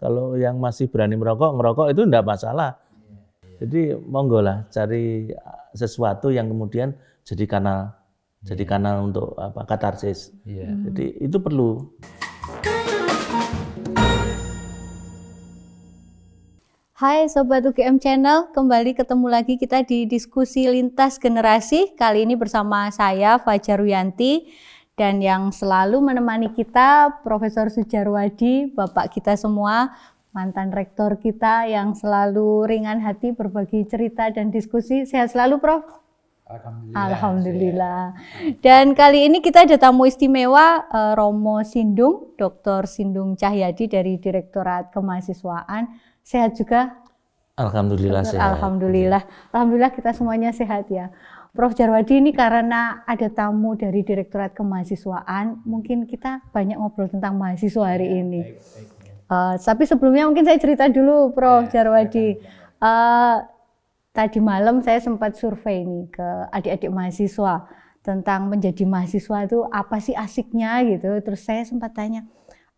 Kalau yang masih berani merokok, ngerokok itu enggak masalah. Jadi monggo lah cari sesuatu yang kemudian jadi kanal untuk katarsis. Jadi itu perlu. Hai Sobat UGM Channel, kembali ketemu lagi kita di diskusi lintas generasi. Kali ini bersama saya Fajar Wiyanti dan yang selalu menemani kita Profesor Sujarwadi, Bapak kita semua, mantan rektor kita yang selalu ringan hati berbagi cerita dan diskusi. Sehat selalu Prof? Alhamdulillah. Dan kali ini kita ada tamu istimewa, Romo Sindung, Dr. Sindung Cahyadi dari Direktorat Kemahasiswaan. Sehat juga? Alhamdulillah sehat. Alhamdulillah kita semuanya sehat ya. Prof. Jarwadi, ini karena ada tamu dari Direktorat Kemahasiswaan, mungkin kita banyak ngobrol tentang mahasiswa hari ini. Tapi sebelumnya mungkin saya cerita dulu Prof. Jarwadi. Tadi malam saya sempat survei nih ke adik-adik mahasiswa tentang menjadi mahasiswa itu apa sih asiknya gitu. Terus saya sempat tanya,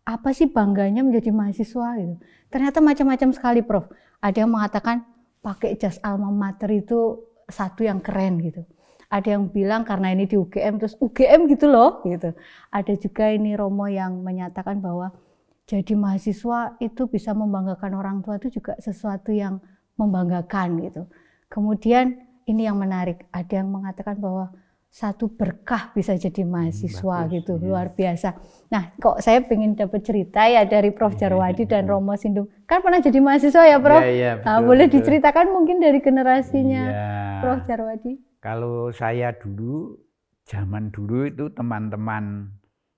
apa sih bangganya menjadi mahasiswa gitu. Ternyata macam-macam sekali Prof. Ada yang mengatakan pakai jas alma mater itu satu yang keren gitu. Ada yang bilang karena ini di UGM terus UGM gitu loh gitu. Ada juga ini Romo yang menyatakan bahwa jadi mahasiswa itu bisa membanggakan orang tua itu juga sesuatu yang membanggakan gitu. Kemudian ini yang menarik, ada yang mengatakan bahwa satu berkah bisa jadi mahasiswa gitu, luar biasa. Nah, kok saya pengen dapat cerita ya dari Prof. Jarwadi dan Romo Sindung. Kan pernah jadi mahasiswa ya, Prof? Iya, betul, boleh betul. diceritakan mungkin dari generasinya Prof. Jarwadi? Kalau saya dulu, zaman dulu itu teman-teman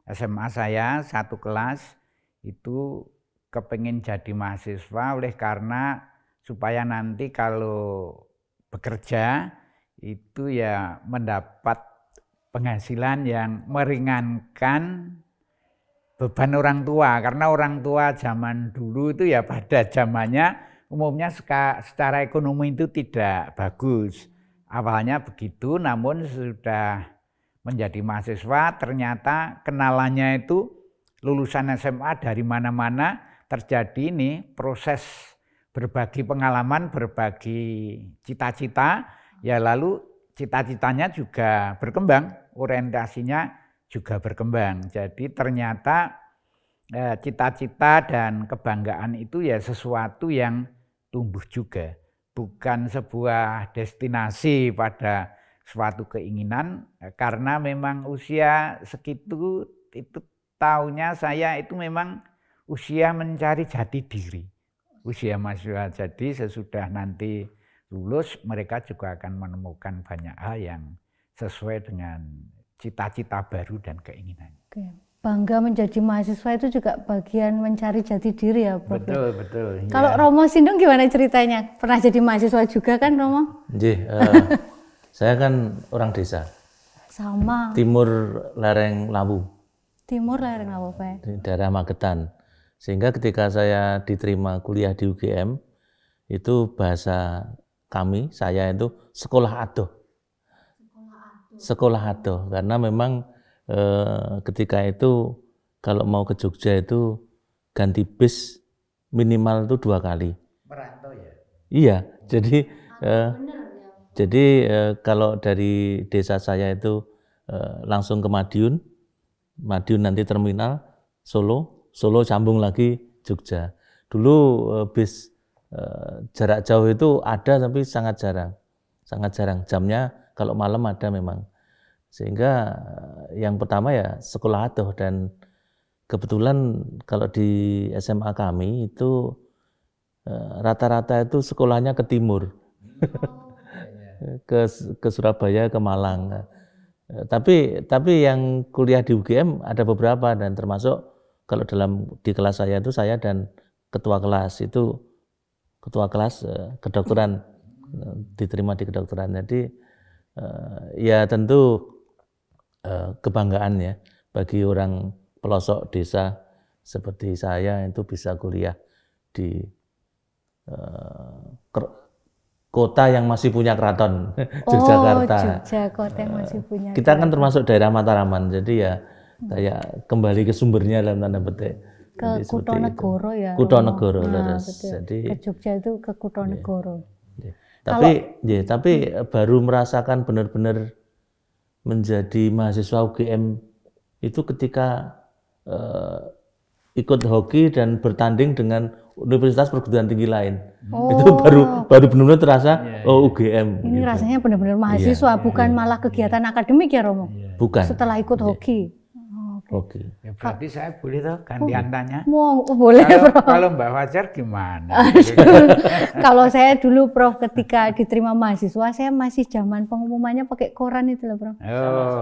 SMA saya satu kelas itu kepengen jadi mahasiswa oleh karena supaya nanti kalau bekerja itu ya mendapat penghasilan yang meringankan beban orang tua, karena orang tua zaman dulu itu ya pada zamannya umumnya secara ekonomi itu tidak bagus. Awalnya begitu, namun sudah menjadi mahasiswa ternyata kenalannya itu lulusan SMA dari mana-mana, terjadi ini proses berbagi pengalaman, berbagi cita-cita, ya lalu cita-citanya juga berkembang, orientasinya juga berkembang. Jadi ternyata cita-cita dan kebanggaan itu ya sesuatu yang tumbuh juga. Bukan sebuah destinasi pada suatu keinginan, karena memang usia segitu itu tahunnya saya itu memang usia mencari jati diri. Usia mahasiswa, jadi sesudah nanti lulus mereka juga akan menemukan banyak hal yang sesuai dengan cita-cita baru dan keinginan. Oke. Bangga menjadi mahasiswa itu juga bagian mencari jati diri ya, Prof. Betul. Kalau Romo Sindung gimana ceritanya? Pernah jadi mahasiswa juga kan, Romo? Saya kan orang desa. Sama. Timur lereng Lawu. Timur lereng Lawu, Pak. Di daerah Magetan. Sehingga ketika saya diterima kuliah di UGM, itu bahasa kami, saya itu sekolah adoh. Sekolah adoh, karena memang ketika itu kalau mau ke Jogja itu ganti bis minimal itu 2 kali. Merantau ya? Iya, jadi kalau dari desa saya itu langsung ke Madiun nanti terminal, Solo sambung lagi Jogja. Dulu bis jarak jauh itu ada tapi sangat jarang. Jamnya kalau malam ada memang. Sehingga yang pertama ya sekolah adoh, dan kebetulan kalau di SMA kami itu rata-rata itu sekolahnya ke timur, ke Surabaya, ke Malang. Tapi yang kuliah di UGM ada beberapa, dan termasuk kalau di kelas saya itu saya dan ketua kelas kedokteran, diterima di kedokteran. Jadi ya tentu kebanggaan ya bagi orang pelosok desa seperti saya itu bisa kuliah di kota yang masih punya keraton, Yogyakarta. Jogja, kota yang masih punya. Kita kan termasuk daerah Mataraman, jadi ya kayak kembali ke sumbernya dalam tanda petik. ke Kutonegoro ya. Kutonegoro, Nah, leres. betul. Jadi Ke Jogja itu ke Kutonegoro. tapi baru merasakan benar-benar menjadi mahasiswa UGM itu ketika ikut hoki dan bertanding dengan universitas perguruan tinggi lain. Itu baru benar-benar terasa UGM. Ini rasanya benar-benar mahasiswa, bukan malah kegiatan akademik ya Romo. Bukan. Setelah ikut hoki. Oke. Ya, berarti saya boleh toh gantian tanya. Boleh Prof. Kalau Mbak Fajar gimana? Kalau saya dulu Prof ketika diterima mahasiswa, saya masih zaman pengumumannya pakai koran itu loh Prof.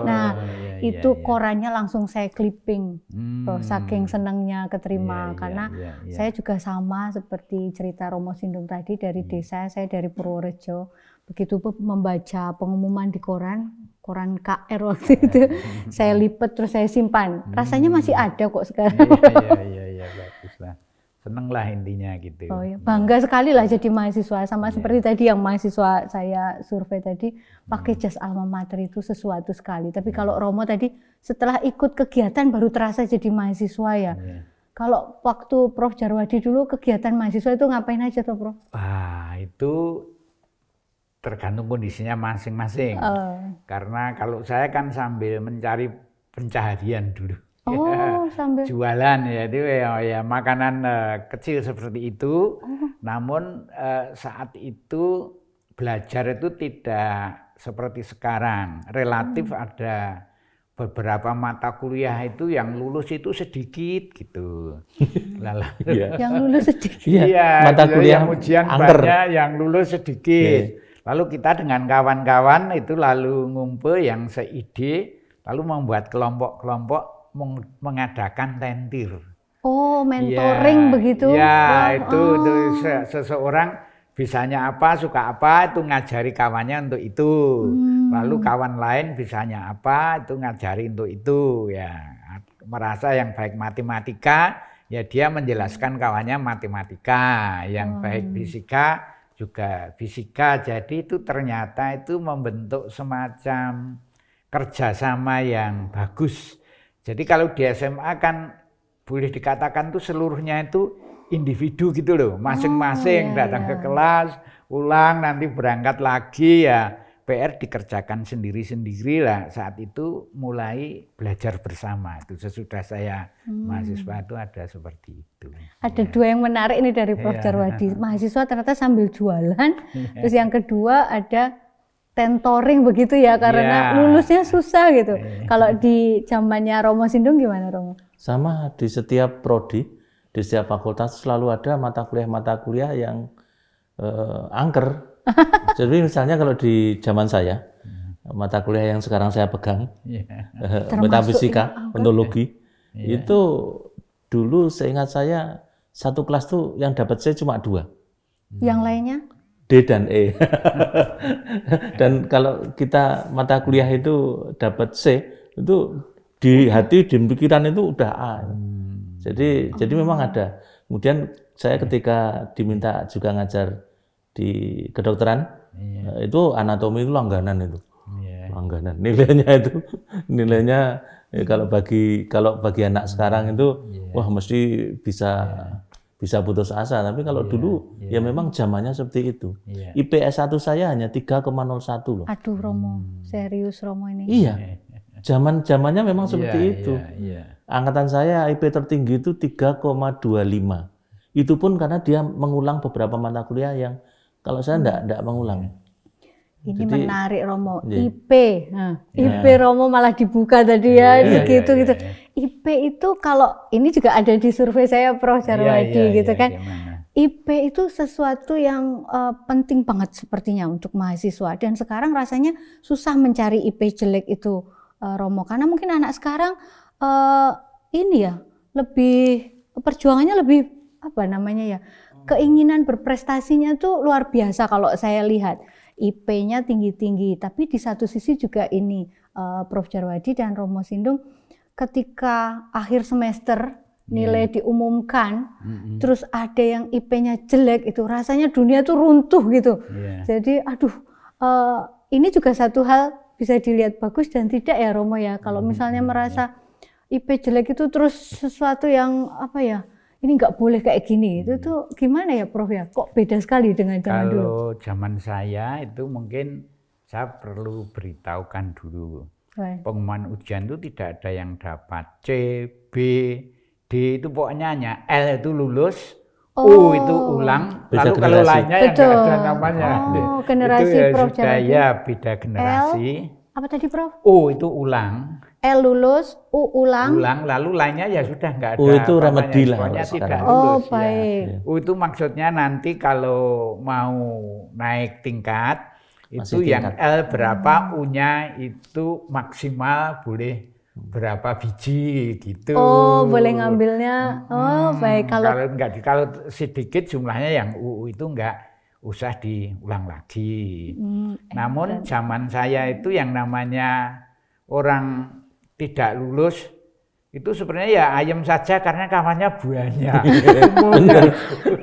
Nah, itu korannya langsung saya clipping. Prof, saking senangnya keterima karena saya juga sama seperti cerita Romo Sindung tadi dari desa, saya dari Purworejo. Begitu membaca pengumuman di koran KR waktu itu, saya lipet terus saya simpan. Rasanya masih ada kok sekarang. Iya, bagus lah. Seneng lah intinya gitu. Oh ya, bangga sekali lah jadi mahasiswa. Sama seperti tadi yang mahasiswa saya survei tadi, pakai jas alma mater itu sesuatu sekali. Tapi kalau Romo tadi setelah ikut kegiatan baru terasa jadi mahasiswa ya. Kalau waktu Prof Jarwadi dulu kegiatan mahasiswa itu ngapain aja tuh Prof? Itu tergantung kondisinya masing-masing. Karena kalau saya kan sambil mencari pencaharian dulu. Sambil jualan ya, itu ya makanan kecil seperti itu. Namun saat itu belajar itu tidak seperti sekarang. Relatif ada beberapa mata kuliah itu yang lulus itu sedikit gitu. Yang lulus sedikit. Iya, mata kuliah yang ujian angker. banyak, yang lulus sedikit. Lalu kita dengan kawan-kawan itu lalu ngumpul yang seide, lalu membuat kelompok-kelompok mengadakan tentir. Mentoring begitu? Ya, itu seseorang bisanya apa, suka apa, itu ngajari kawannya untuk itu. Lalu kawan lain bisanya apa, itu ngajari untuk itu. Ya, merasa yang baik matematika, ya dia menjelaskan kawannya matematika. Yang baik fisika, juga fisika. Jadi itu ternyata itu membentuk semacam kerjasama yang bagus. Jadi kalau di SMA kan boleh dikatakan tuh seluruhnya itu individu gitu loh, masing-masing datang ke kelas, ulang, nanti berangkat lagi ya. PR dikerjakan sendiri-sendiri lah. Saat itu mulai belajar bersama. Itu sesudah saya mahasiswa itu ada seperti itu. Ada dua yang menarik ini dari Prof Jarwadi. Mahasiswa ternyata sambil jualan. Terus yang kedua ada tentoring begitu ya, karena lulusnya susah gitu. Kalau di zamannya Romo Sindung gimana Romo? Sama, di setiap prodi, di setiap fakultas selalu ada mata kuliah yang angker. Jadi misalnya kalau di zaman saya, mata kuliah yang sekarang saya pegang, metafisika, ontologi, itu dulu seingat saya satu kelas tuh yang dapat C cuma 2. Yang lainnya? D dan E. Dan kalau kita mata kuliah itu dapat C, itu di hati, di pikiran itu udah A. Jadi memang ada. Kemudian saya ketika diminta juga ngajar di kedokteran, itu anatomi itu langganan itu. Langganan. Nilainya kalau bagi anak sekarang itu wah mesti bisa putus asa. Tapi kalau dulu ya memang zamannya seperti itu. IPS 1 saya hanya 3,01 loh. Aduh Romo, serius Romo ini. Iya. Zamannya memang seperti itu. Angkatan saya IP tertinggi itu 3,25. Itu pun karena dia mengulang beberapa mata kuliah yang kalau saya enggak mengulang. Ini jadi, menarik Romo, IP. Nah, IP Romo malah dibuka tadi ya, gitu. IP itu kalau ini juga ada di survei saya Prof Jarwadi gitu kan. IP itu sesuatu yang penting banget sepertinya untuk mahasiswa, dan sekarang rasanya susah mencari IP jelek itu Romo, karena mungkin anak sekarang ini ya lebih perjuangannya lebih apa namanya ya, keinginan berprestasinya tuh luar biasa kalau saya lihat. IP-nya tinggi-tinggi, tapi di satu sisi juga ini Prof Jarwadi dan Romo Sindung ketika akhir semester nilai diumumkan, terus ada yang IP-nya jelek, itu rasanya dunia tuh runtuh gitu. Jadi aduh, ini juga satu hal bisa dilihat bagus dan tidak ya Romo ya, kalau misalnya merasa IP jelek itu terus sesuatu yang apa ya? Ini nggak boleh kayak gini. Itu tuh gimana ya Prof ya? Kok beda sekali dengan zaman dulu? Kalau zaman saya itu mungkin saya perlu beritahukan dulu. Baik. Pengumuman ujian itu tidak ada yang dapat C, B, D itu pokoknya hanya L itu lulus, U itu ulang, Beda lalu kalau generasi. lainnya yang nggak ada namanya. Oh, generasi itu ya Prof sudah Jarwadi. ya beda generasi. Apa tadi Prof? U itu ulang, L lulus, U ulang. lalu lainnya ya sudah nggak ada. U itu apa-apanya, remedi lah pokoknya kalau tidak sekarang. lulus. Oh, Ya. baik. U itu maksudnya nanti kalau mau naik tingkat, itu Masih yang tingkat. L berapa, U-nya itu maksimal boleh berapa biji gitu. Oh, boleh ngambilnya. Oh, baik. Kalau sedikit jumlahnya yang U itu enggak usah diulang lagi. Namun zaman saya itu yang namanya orang tidak lulus itu sebenarnya ya ayam saja karena kawannya banyak.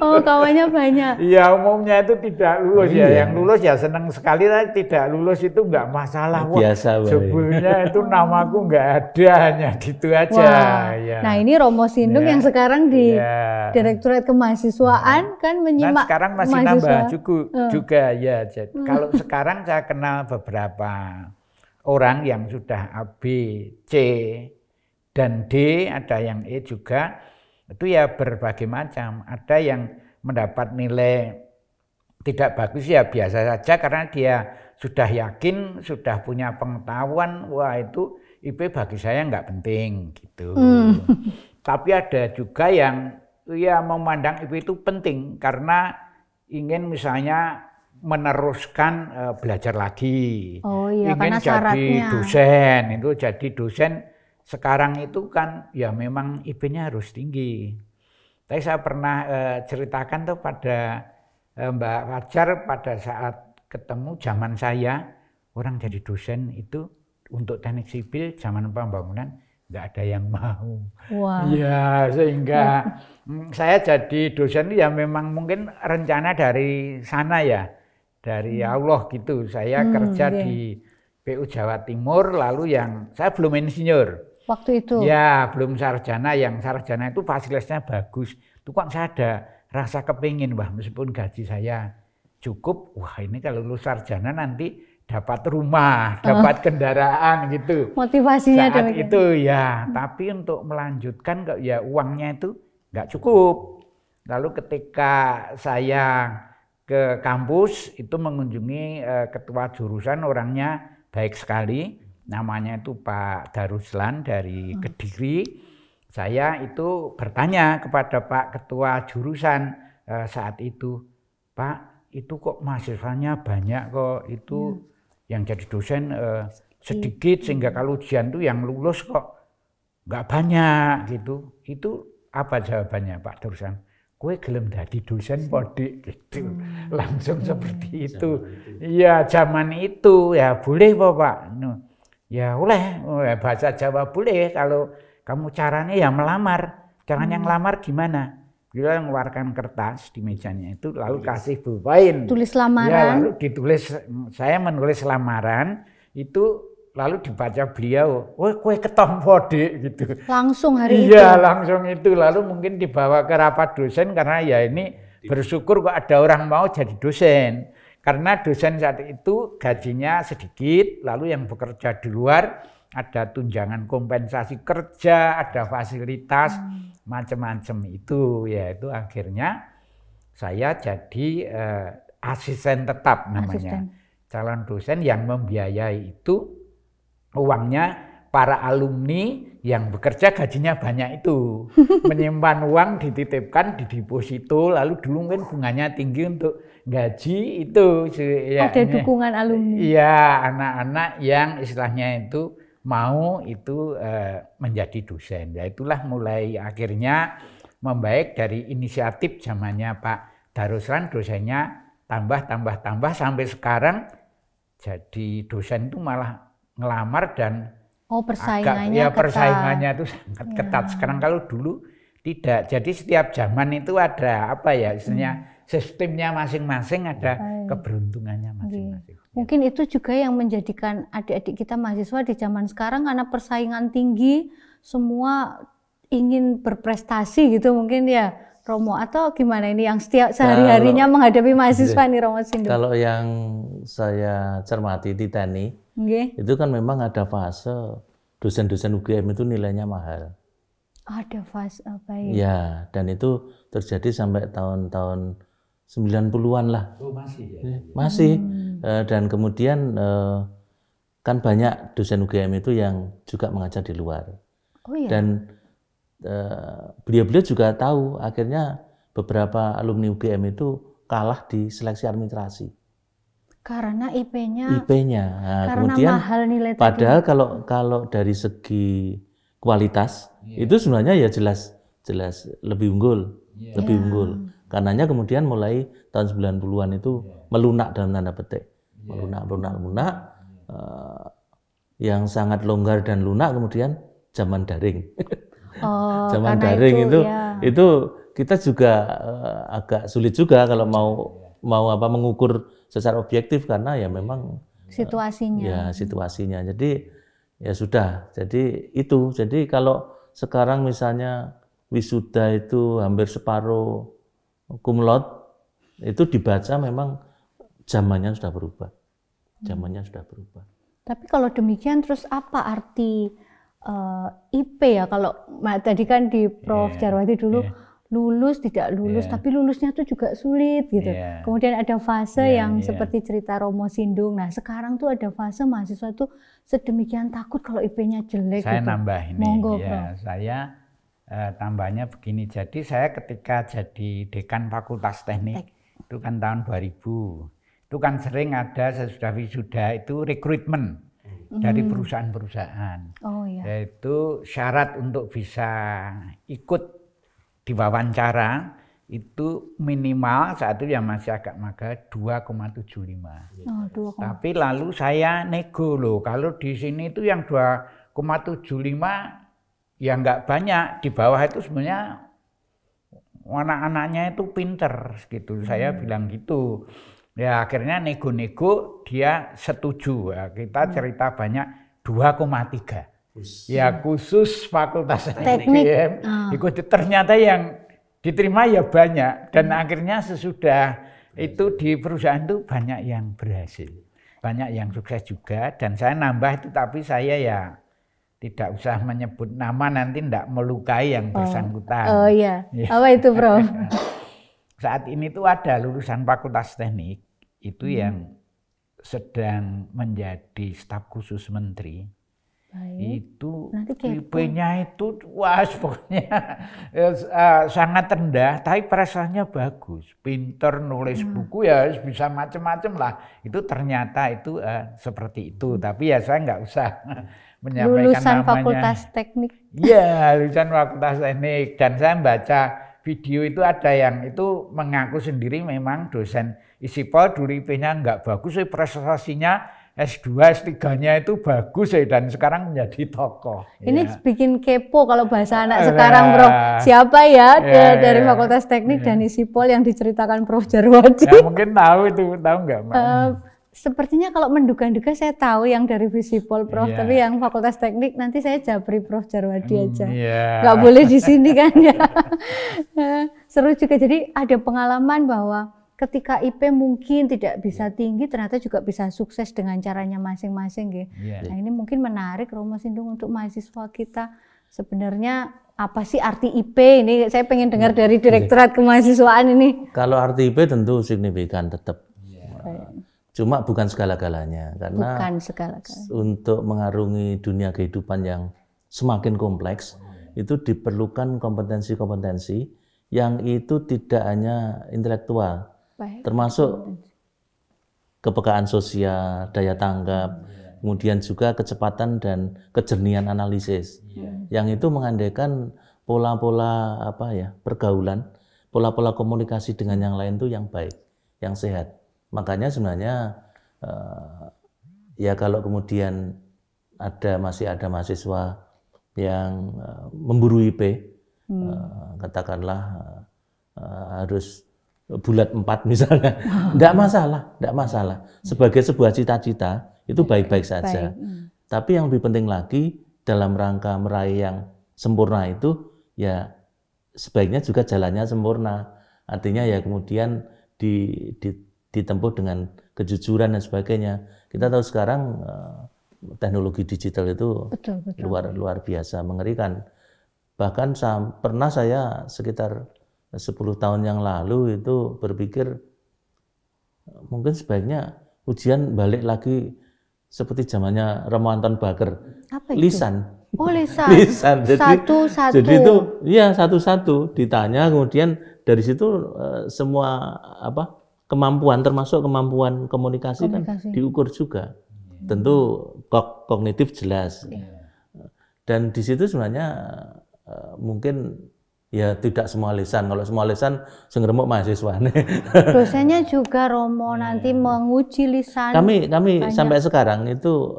Oh, kawannya banyak. Iya, umumnya itu tidak lulus ya. Iya. Yang lulus ya senang sekali, tidak lulus itu enggak masalah. Wah, Biasa, Pak. sebelumnya itu namaku enggak ada, hanya gitu aja. Wah. Ya. Nah, ini Romo Sindung Ya. yang sekarang di Ya. Direktorat Kemahasiswaan kan Dan menyimak sekarang masih mahasiswa. nambah juga ya. Jadi, kalau sekarang saya kenal beberapa orang yang sudah A, B, C, dan D, ada yang E juga, itu ya berbagai macam. Ada yang mendapat nilai tidak bagus ya biasa saja karena dia sudah yakin, sudah punya pengetahuan, wah itu IP bagi saya nggak penting gitu. Tapi ada juga yang ya memandang IP itu penting karena ingin misalnya meneruskan belajar lagi. Oh iya, ingin karena jadi syaratnya. dosen, itu jadi dosen sekarang itu kan ya memang IP-nya harus tinggi. Tapi saya pernah ceritakan tuh pada Mbak Fajar pada saat ketemu zaman saya orang jadi dosen itu untuk teknik sipil zaman pembangunan nggak ada yang mau. Wah. Ya sehingga saya jadi dosen ya memang mungkin rencana dari sana ya, dari Allah gitu. Saya kerja di PU Jawa Timur, lalu yang saya belum insinyur. Waktu itu. Ya belum sarjana, yang sarjana itu fasilitasnya bagus. Itu kok saya ada rasa kepingin, wah meskipun gaji saya cukup, wah ini kalau lulus sarjana nanti dapat rumah, dapat kendaraan gitu. Motivasinya Saat demikian. itu ya, tapi untuk melanjutkan kok ya uangnya itu nggak cukup. Lalu ketika saya ke kampus itu mengunjungi ketua jurusan, orangnya baik sekali. Namanya itu Pak Daruslan dari Kediri. Saya itu bertanya kepada Pak Ketua Jurusan saat itu, Pak itu kok mahasiswanya banyak kok, itu yang jadi dosen sedikit sehingga kalau ujian tuh yang lulus kok nggak banyak gitu. Itu apa jawabannya Pak Daruslan? Kowe gelem dadi dosen podik gitu. Langsung seperti itu. Iya zaman itu ya boleh Pak. Ya boleh, bahasa Jawa boleh kalau kamu caranya ya melamar. Caranya ngelamar gimana? Dia mengeluarkan kertas di mejanya itu lalu kasih pulpen. Tulis Ya, lamaran. lalu ditulis, saya menulis lamaran itu lalu dibaca beliau, "Woi, kowe ketom podik," gitu. Langsung hari itu. Iya, langsung itu. Lalu mungkin dibawa ke rapat dosen karena ya ini bersyukur kok ada orang mau jadi dosen. Karena dosen saat itu gajinya sedikit, lalu yang bekerja di luar ada tunjangan kompensasi kerja, ada fasilitas macam-macam itu. Ya itu akhirnya saya jadi asisten tetap namanya. Calon dosen yang membiayai itu uangnya para alumni yang bekerja gajinya banyak itu. Menyimpan uang dititipkan di deposito, lalu dulu mungkin bunganya tinggi untuk gaji itu. Ya, ada dukungan alumni. Iya, anak-anak yang istilahnya itu mau itu menjadi dosen. Ya itulah mulai akhirnya membaik dari inisiatif zamannya Pak Daruslan, dosennya tambah sampai sekarang jadi dosen itu malah ngelamar dan Persaingannya ketat. persaingannya itu sangat ketat. Sekarang kalau dulu tidak. Jadi setiap zaman itu ada apa ya istilahnya sistemnya masing-masing, ada Baik. keberuntungannya masing-masing. Mungkin itu juga yang menjadikan adik-adik kita mahasiswa di zaman sekarang karena persaingan tinggi, semua ingin berprestasi gitu mungkin ya Romo, atau gimana ini yang setiap sehari-harinya menghadapi mahasiswa nih Romo Sindung? Kalau yang saya cermati di TNI, itu kan memang ada fase dosen-dosen UGM itu nilainya mahal. Ada fase apa ya? Ya, dan itu terjadi sampai tahun-tahun 90-an lah. Oh, masih ya? Masih. Dan kemudian kan banyak dosen UGM itu yang juga mengajar di luar. Oh iya. Dan beliau-beliau juga tahu akhirnya beberapa alumni UGM itu kalah di seleksi administrasi. Karena IP-nya. Nah, karena kemudian mahal nilai padahal kalau dari segi kualitas itu sebenarnya ya jelas lebih unggul, lebih unggul. Karenanya kemudian mulai tahun 90-an itu melunak dalam tanda petik. Melunak. Yang sangat longgar dan lunak kemudian zaman daring. Zaman daring itu kita juga agak sulit juga kalau mau mengukur secara objektif karena ya memang situasinya. Jadi ya sudah. Jadi kalau sekarang misalnya wisuda itu hampir separuh cum laude, itu dibaca memang zamannya sudah berubah. Tapi kalau demikian terus apa arti IP ya? Kalau tadi kan di Prof. Jarwadi dulu lulus tidak lulus, tapi lulusnya tuh juga sulit gitu. Kemudian ada fase yang seperti cerita Romo Sindung. Nah sekarang tuh ada fase mahasiswa tuh sedemikian takut kalau IP-nya jelek. Saya gitu. nambah ini. Monggo, Saya tambahnya begini. Jadi saya ketika jadi dekan Fakultas Teknik itu kan tahun 2000. Itu kan sering ada sesudah wisuda itu rekrutmen dari perusahaan-perusahaan. Yaitu syarat untuk bisa ikut diwawancara itu minimal saat itu yang masih agak maga 2,75. Tapi lalu saya nego loh, kalau di sini itu yang 2,75 ya nggak banyak, di bawah itu sebenarnya anak-anaknya itu pinter gitu. Saya bilang gitu. Ya akhirnya nego-nego dia setuju. Ya, kita cerita banyak 2,3. Ya khusus Fakultas Teknik. Ternyata yang diterima ya banyak. Dan akhirnya sesudah itu di perusahaan itu banyak yang berhasil. Banyak yang sukses juga. Dan saya nambah itu, tapi saya ya tidak usah menyebut nama, nanti tidak melukai yang bersangkutan. Oh iya, apa itu Prof? Saat ini tuh ada lulusan Fakultas Teknik itu yang sedang menjadi staf khusus menteri. Itu IP-nya itu wah pokoknya sangat rendah, tapi prestasinya bagus, pinter nulis buku ya bisa macam-macam lah. Itu ternyata itu seperti itu, tapi ya saya nggak usah menyampaikan lulusan namanya. Fakultas Teknik. Iya, lulusan Fakultas Teknik. Dan saya baca video itu ada yang itu mengaku sendiri memang dosen ISIPOL dulu IP-nya nggak bagus, prestasinya S2, S3-nya itu bagus dan sekarang menjadi tokoh. Ini bikin kepo kalau bahasa anak sekarang, Bro. Siapa ya dari Fakultas Teknik dan ISIPOL yang diceritakan Prof. Jarwadi? Ya, mungkin tahu nggak, Mbak? Sepertinya kalau menduga-duga saya tahu yang dari Visipol, Prof. Tapi yang Fakultas Teknik nanti saya japri Prof. Jarwadi aja. Nggak boleh di sini kan ya. Seru juga. Jadi ada pengalaman bahwa ketika IP mungkin tidak bisa tinggi, ternyata juga bisa sukses dengan caranya masing-masing. Nah ini mungkin menarik Romo Sindung untuk mahasiswa kita. Sebenarnya apa sih arti IP ini? Saya pengen dengar dari Direktorat Kemahasiswaan ini. Kalau arti IP tentu signifikan tetap. Cuma bukan segala-galanya. Karena untuk mengarungi dunia kehidupan yang semakin kompleks, itu diperlukan kompetensi-kompetensi yang itu tidak hanya intelektual, termasuk kepekaan sosial, daya tanggap, kemudian juga kecepatan dan kejernihan analisis. Yang itu mengandaikan pola-pola pergaulan, pola-pola komunikasi dengan yang lain itu yang baik, yang sehat. Makanya sebenarnya ya kalau kemudian masih ada mahasiswa yang memburu IP, katakanlah harus bulat 4 misalnya. Enggak masalah. Sebagai sebuah cita-cita itu baik-baik saja. Tapi yang lebih penting lagi dalam rangka meraih yang sempurna itu ya sebaiknya juga jalannya sempurna. Artinya ya kemudian ditempuh dengan kejujuran dan sebagainya. Kita tahu sekarang teknologi digital itu betul. luar biasa, mengerikan. Bahkan pernah saya sekitar 10 tahun yang lalu itu berpikir mungkin sebaiknya ujian balik lagi seperti zamannya Romo Anton Baker. Apa itu? Lisan. Oh, lisan. Lisan. Satu-satu. Jadi itu ya satu-satu ditanya, kemudian dari situ semua kemampuan termasuk kemampuan komunikasi kan diukur juga. Tentu kognitif jelas. Dan di situ sebenarnya mungkin ya tidak semua lisan. Kalau semua lisan sing ngremuk mahasiswa. Dosennya juga Romo nanti menguji lisan. Kami sampai sekarang itu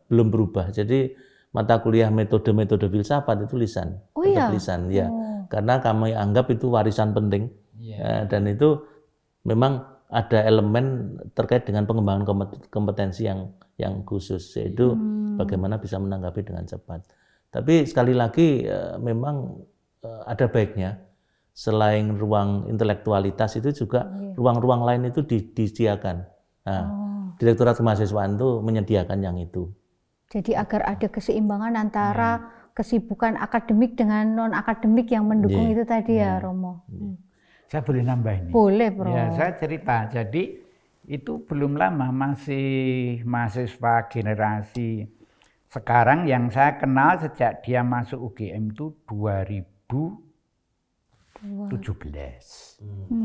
belum berubah. Jadi mata kuliah metode filsafat itu lisan. Oh iya. Lisan ya. Karena kami anggap itu warisan penting. Dan itu memang ada elemen terkait dengan pengembangan kompetensi yang khusus, yaitu bagaimana bisa menanggapi dengan cepat. Tapi sekali lagi memang ada baiknya selain ruang intelektualitas itu juga ruang-ruang lain itu disediakan. Nah, Direktorat Kemahasiswaan itu menyediakan yang itu. Jadi agar ada keseimbangan antara kesibukan akademik dengan non akademik yang mendukung itu tadi ya Romo. Saya boleh nambah ini? Boleh, Bro. Ya, saya cerita. Jadi itu belum lama masih mahasiswa generasi sekarang yang saya kenal sejak dia masuk UGM itu 2017.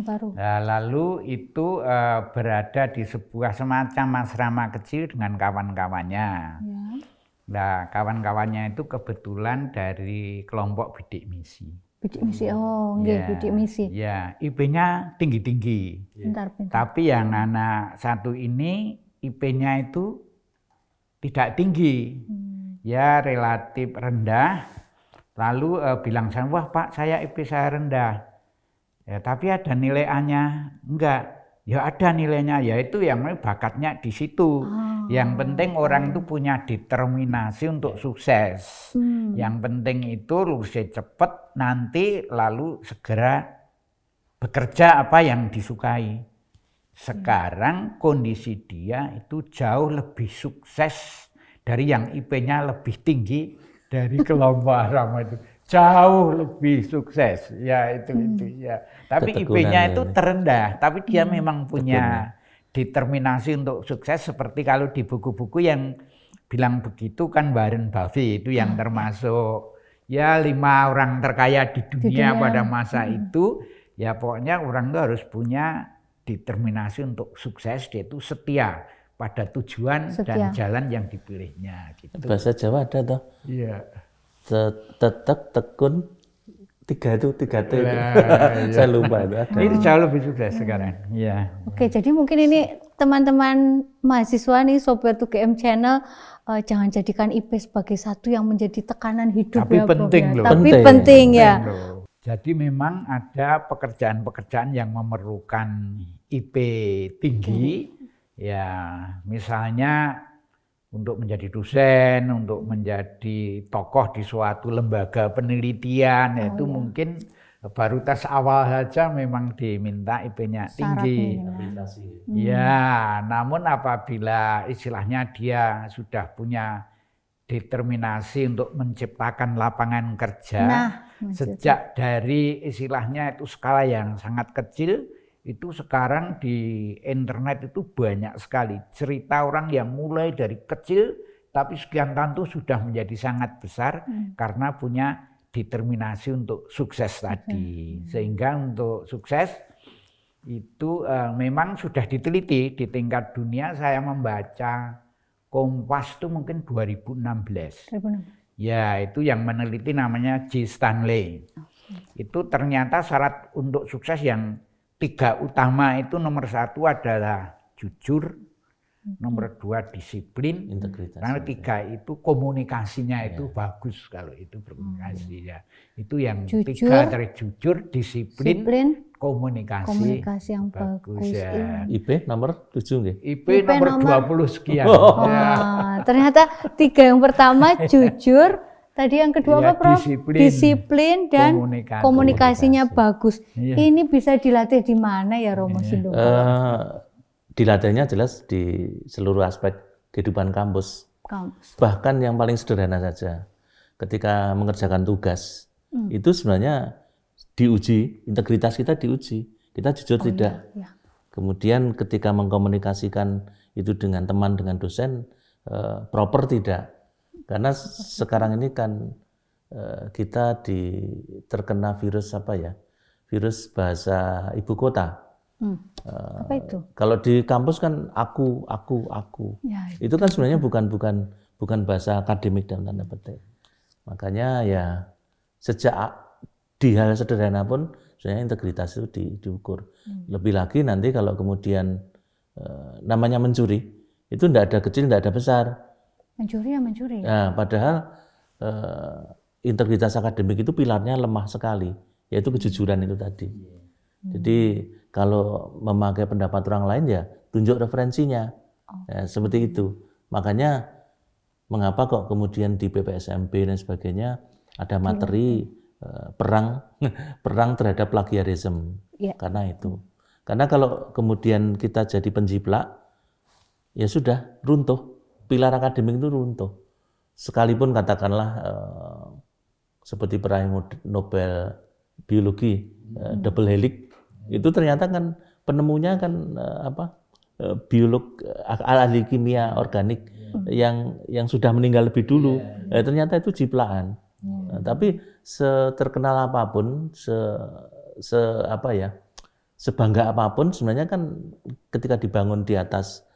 Baru. Nah, lalu itu berada di sebuah semacam asrama kecil dengan kawan-kawannya. Nah, kawan-kawannya itu kebetulan dari kelompok bidik misi. Bidik misi, bidik misi. Ya, IP-nya tinggi-tinggi. Pintar. Tapi yang anak satu ini IP-nya itu tidak tinggi. Ya, relatif rendah. Lalu bilang saya, wah Pak, saya IP saya rendah. Ya, tapi ada nilai A-nya. Enggak. Ya ada nilainya, yaitu yang bakatnya di situ. Yang penting orang itu punya determinasi untuk sukses. Yang penting itu lulusnya cepat, nanti lalu segera bekerja apa yang disukai. Sekarang kondisi dia itu jauh lebih sukses dari yang IP-nya lebih tinggi dari kelompok asrama itu. Jauh lebih sukses, ya itu ya. Tapi IP-nya itu terendah, tapi dia memang punya determinasi untuk sukses. Seperti kalau di buku-buku yang bilang begitu kan Warren Buffett itu yang termasuk ya 5 orang terkaya di dunia pada masa itu. Ya pokoknya orang itu harus punya determinasi untuk sukses, dia itu setia pada tujuan dan jalan yang dipilihnya. Gitu. Bahasa Jawa ada toh? Iya. Tetek, tekun, 3 T. Saya lupa itu ada. Itu jauh lebih sukses sekarang. Ya. Oke, jadi mungkin ini teman-teman mahasiswa nih Sobat UGM Channel jangan jadikan IP sebagai satu yang menjadi tekanan hidup. Tapi penting loh. Tapi penting ya. Jadi memang ada pekerjaan-pekerjaan yang memerlukan IP tinggi. Ya, misalnya untuk menjadi dosen, untuk menjadi tokoh di suatu lembaga penelitian, itu mungkin baru tes awal saja memang diminta IP-nya tinggi. Ya, namun apabila istilahnya dia sudah punya determinasi untuk menciptakan lapangan kerja, sejak dari istilahnya itu skala yang sangat kecil, itu sekarang di internet itu banyak sekali cerita orang yang mulai dari kecil tapi sekian tahun itu sudah menjadi sangat besar karena punya determinasi untuk sukses tadi. Sehingga untuk sukses itu memang sudah diteliti di tingkat dunia. Saya membaca Kompas itu mungkin 2016. Ya, itu yang meneliti namanya J. Stanley. Itu ternyata syarat untuk sukses yang 3 utama itu nomor 1 adalah jujur, nomor 2 disiplin, Integritas. karena 3 itu komunikasinya itu bagus kalau itu berkomunikasi ya. Itu yang Jujur, 3 dari jujur, disiplin, disiplin, komunikasi yang bagus. ya. IP nomor 7 nggih. IP nomor 20 sekian. Wah, ternyata 3 yang pertama jujur, tadi yang kedua Iya, apa Prof? Disiplin dan komunikasinya bagus. Iya. Ini bisa dilatih di mana ya Romo Sindung? Dilatihnya jelas di seluruh aspek kehidupan kampus. Bahkan yang paling sederhana saja, ketika mengerjakan tugas, itu sebenarnya diuji, integritas kita diuji. Kita jujur tidak. Iya. Kemudian ketika mengkomunikasikan itu dengan teman, dengan dosen, proper tidak. Karena sekarang ini kan kita terkena virus apa ya? Virus bahasa ibu kota. Apa itu? Kalau di kampus kan aku. Ya, itu kan sebenarnya bukan bahasa akademik dalam tanda petik. Makanya ya sejak di hal sederhana pun sebenarnya integritas itu diukur. Lebih lagi nanti kalau kemudian namanya mencuri, itu tidak ada kecil, tidak ada besar. Mencuri ya mencuri. Nah, padahal integritas akademik itu pilarnya lemah sekali, yaitu kejujuran itu tadi. Jadi kalau memakai pendapat orang lain ya tunjuk referensinya, ya, seperti itu. Makanya mengapa kok kemudian di PPSMB dan sebagainya ada materi perang terhadap plagiarisme, karena itu. Karena kalau kemudian kita jadi penjiplak, ya sudah runtuh, pilar akademik itu runtuh. Sekalipun katakanlah seperti peraih Nobel biologi double helix, itu ternyata kan penemunya kan biolog ahli kimia organik yang sudah meninggal lebih dulu. Ternyata itu jiplakan. Tapi seterkenal apapun, sebangga apapun, sebenarnya kan ketika dibangun di atas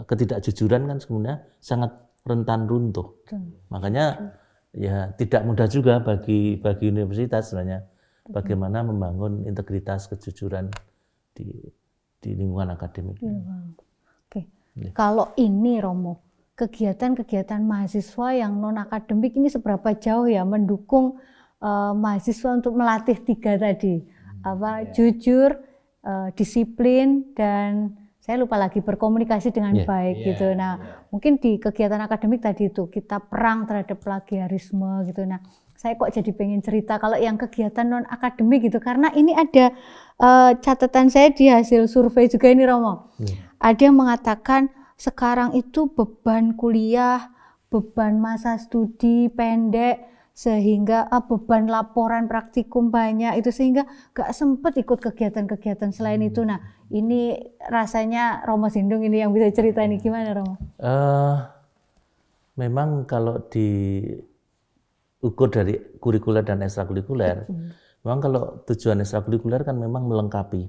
ketidakjujuran kan sebenarnya sangat rentan runtuh. Makanya ya tidak mudah juga bagi universitas sebenarnya bagaimana membangun integritas kejujuran di lingkungan akademik. Oke. Kalau ini Romo, kegiatan-kegiatan mahasiswa yang non akademik ini seberapa jauh ya mendukung mahasiswa untuk melatih 3 tadi, jujur, disiplin, dan saya lupa lagi berkomunikasi dengan baik gitu. Nah, mungkin di kegiatan akademik tadi itu kita perang terhadap plagiarisme gitu. Nah, saya kok jadi pengen cerita kalau yang kegiatan non akademik gitu, karena ini ada catatan saya di hasil survei juga ini Romo. Ada yang mengatakan sekarang itu beban kuliah, beban masa studi pendek, sehingga beban laporan praktikum banyak itu, sehingga gak sempet ikut kegiatan-kegiatan selain itu. Nah, ini rasanya Romo Sindung ini yang bisa cerita ini gimana Romo? Memang kalau diukur dari kurikuler dan ekstrakurikuler, memang kalau tujuan ekstrakurikuler kan memang melengkapi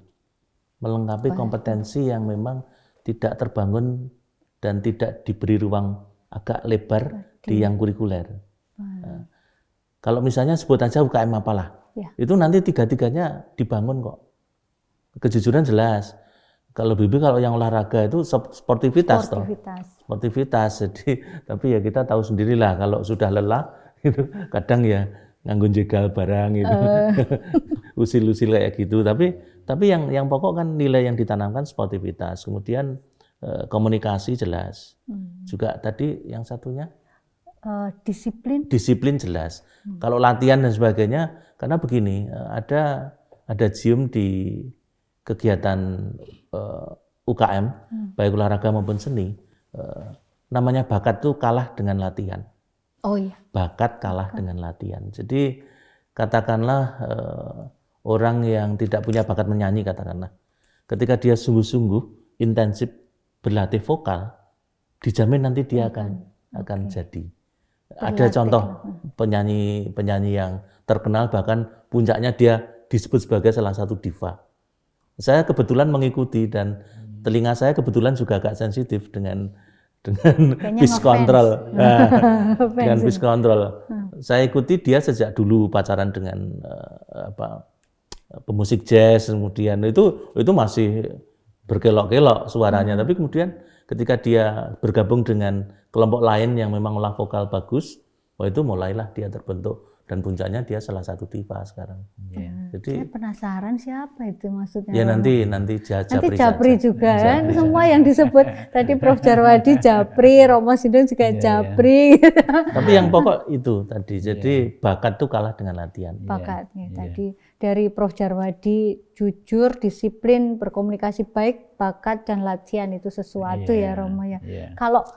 kompetensi yang memang tidak terbangun dan tidak diberi ruang agak lebar di yang kurikuler. Nah, kalau misalnya sebut aja UKM apalah, itu nanti 3-3-nya dibangun kok. Kejujuran jelas. Kalau yang olahraga itu sportivitas. Jadi tapi ya kita tahu sendirilah kalau sudah lelah itu kadang ya nganggo jegal barang gitu. Usil-usil kayak gitu. Tapi yang pokok kan nilai yang ditanamkan sportivitas. Kemudian komunikasi jelas. Juga tadi yang satunya disiplin jelas. Kalau latihan dan sebagainya, karena begini, ada gium di kegiatan UKM, baik olahraga maupun seni, namanya bakat itu kalah dengan latihan. Bakat kalah dengan latihan. Jadi katakanlah orang yang tidak punya bakat menyanyi, katakanlah, ketika dia sungguh-sungguh intensif berlatih vokal, dijamin nanti dia akan jadi. Ada contoh penyanyi yang terkenal, bahkan puncaknya dia disebut sebagai salah satu diva. Saya kebetulan mengikuti dan telinga saya kebetulan juga agak sensitif dengan pitch control. Dengan pitch control. Saya ikuti dia sejak dulu pacaran dengan pemusik jazz, kemudian itu masih berkelok-kelok suaranya, tapi kemudian ketika dia bergabung dengan kelompok lain yang memang olah vokal bagus, itu mulailah dia terbentuk dan puncaknya dia salah satu diva sekarang. Jadi saya penasaran siapa itu maksudnya. ya nanti Japri saja. Juga kan semua yang disebut tadi Prof Djarwadi Japri, Romo Sindong juga Japri. Tapi yang pokok itu tadi. Jadi bakat itu kalah dengan latihan. Bakatnya tadi dari Prof Djarwadi jujur, disiplin, berkomunikasi baik, bakat dan latihan itu sesuatu ya Romo ya. Kalau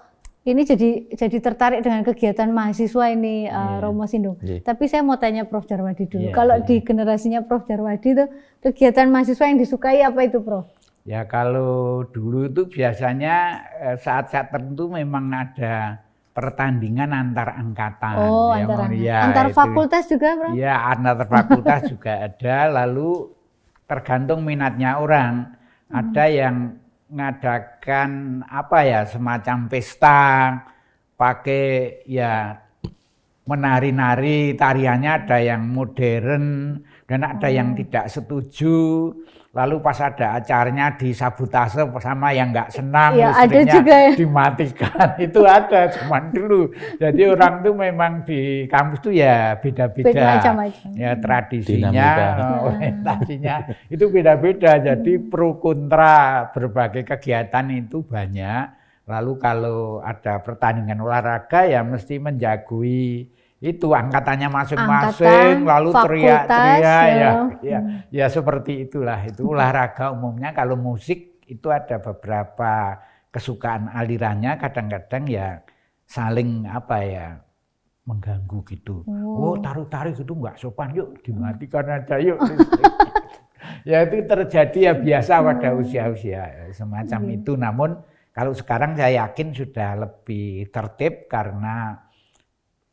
ini jadi tertarik dengan kegiatan mahasiswa ini Romo Sindong. Tapi saya mau tanya Prof Djarwadi dulu. Kalau di generasinya Prof Djarwadi itu kegiatan mahasiswa yang disukai apa itu, Prof? Ya kalau dulu itu biasanya saat-saat tertentu memang ada pertandingan antar angkatan. Oh, antar fakultas juga, Prof? Ya, antar fakultas juga ada. Lalu tergantung minatnya orang. Ada yang ngadakan apa ya semacam pesta pakai ya menari-nari, tariannya ada yang modern dan ada yang tidak setuju. Lalu pas ada acaranya disabotase sama yang nggak senang, listriknya dimatikan. Itu ada zaman dulu. Jadi orang tuh memang di kampus tuh ya beda-beda. Ya tradisinya, orientasinya itu beda-beda. Jadi pro kontra berbagai kegiatan itu banyak. Lalu kalau ada pertandingan olahraga ya mesti menjagui itu angkatannya masing-masing, lalu teriak-teriak ya seperti itulah. Itu olahraga umumnya. Kalau musik itu ada beberapa kesukaan alirannya, kadang-kadang ya saling apa ya mengganggu gitu. Oh tarik-tarik itu nggak sopan, yuk dimatikan aja yuk. Ya itu terjadi ya biasa pada usia-usia semacam itu. Namun kalau sekarang saya yakin sudah lebih tertib karena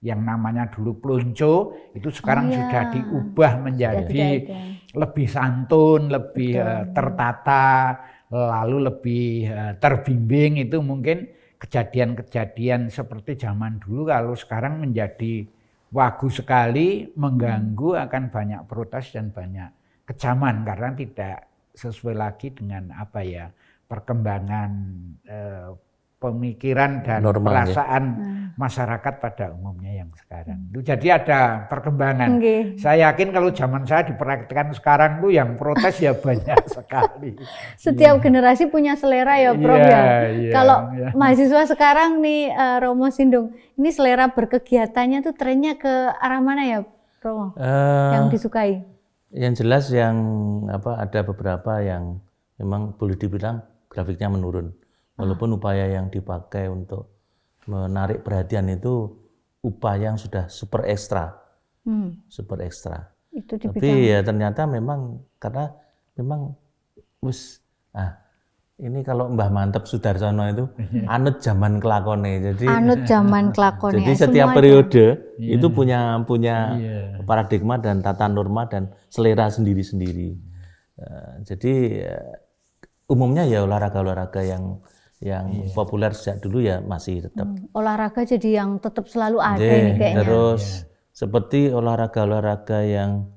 yang namanya dulu pelunco itu sekarang sudah diubah menjadi lebih santun, lebih tertata, lalu lebih terbimbing. Itu mungkin kejadian-kejadian seperti zaman dulu kalau sekarang menjadi wagu sekali, mengganggu, akan banyak protes dan banyak kecaman karena tidak sesuai lagi dengan apa ya perkembangan pemikiran dan perasaan masyarakat pada umumnya yang sekarang. Jadi ada perkembangan. Saya yakin kalau zaman saya dipraktikkan sekarang tuh yang protes ya banyak sekali. Setiap generasi punya selera ya, Prof ya. Kalau mahasiswa sekarang nih Romo Sindong, ini selera berkegiatannya tuh trennya ke arah mana ya, Romo? Yang disukai? Yang jelas yang ada beberapa yang memang boleh dibilang grafiknya menurun. Walaupun upaya yang dipakai untuk menarik perhatian itu upaya yang sudah super ekstra. Super ekstra. Tapi ya ternyata memang karena memang ini kalau Mbah Mantep Sudarsono itu anut zaman kelakone. Jadi anut zaman kelakone. Jadi setiap periode itu punya paradigma dan tata norma dan selera sendiri-sendiri. Jadi umumnya ya olahraga-olahraga yang populer sejak dulu ya masih tetap. Olahraga jadi yang tetap selalu ada ini kayaknya. Terus seperti olahraga-olahraga yang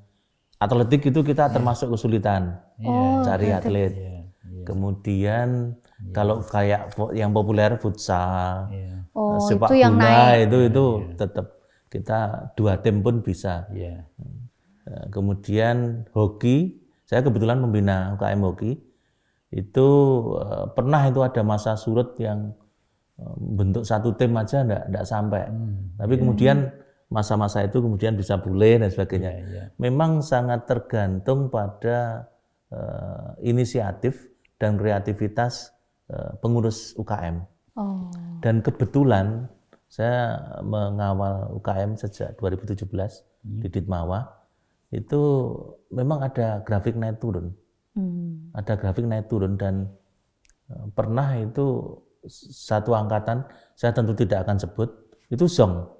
atletik itu kita termasuk kesulitan cari atlet. Kemudian kalau kayak yang populer futsal, sepak bola itu tetap kita 2 tim pun bisa. Kemudian hoki, saya kebetulan membina UKM hoki. Itu pernah itu ada masa surut yang bentuk 1 tim aja enggak sampai. Tapi kemudian masa-masa itu kemudian bisa pulih dan sebagainya. Memang sangat tergantung pada inisiatif dan kreativitas pengurus UKM. Dan kebetulan saya mengawal UKM sejak 2017 di Ditmawa. Itu memang ada grafik naik turun. Ada grafik naik turun dan pernah itu satu angkatan, saya tentu tidak akan sebut, itu zong.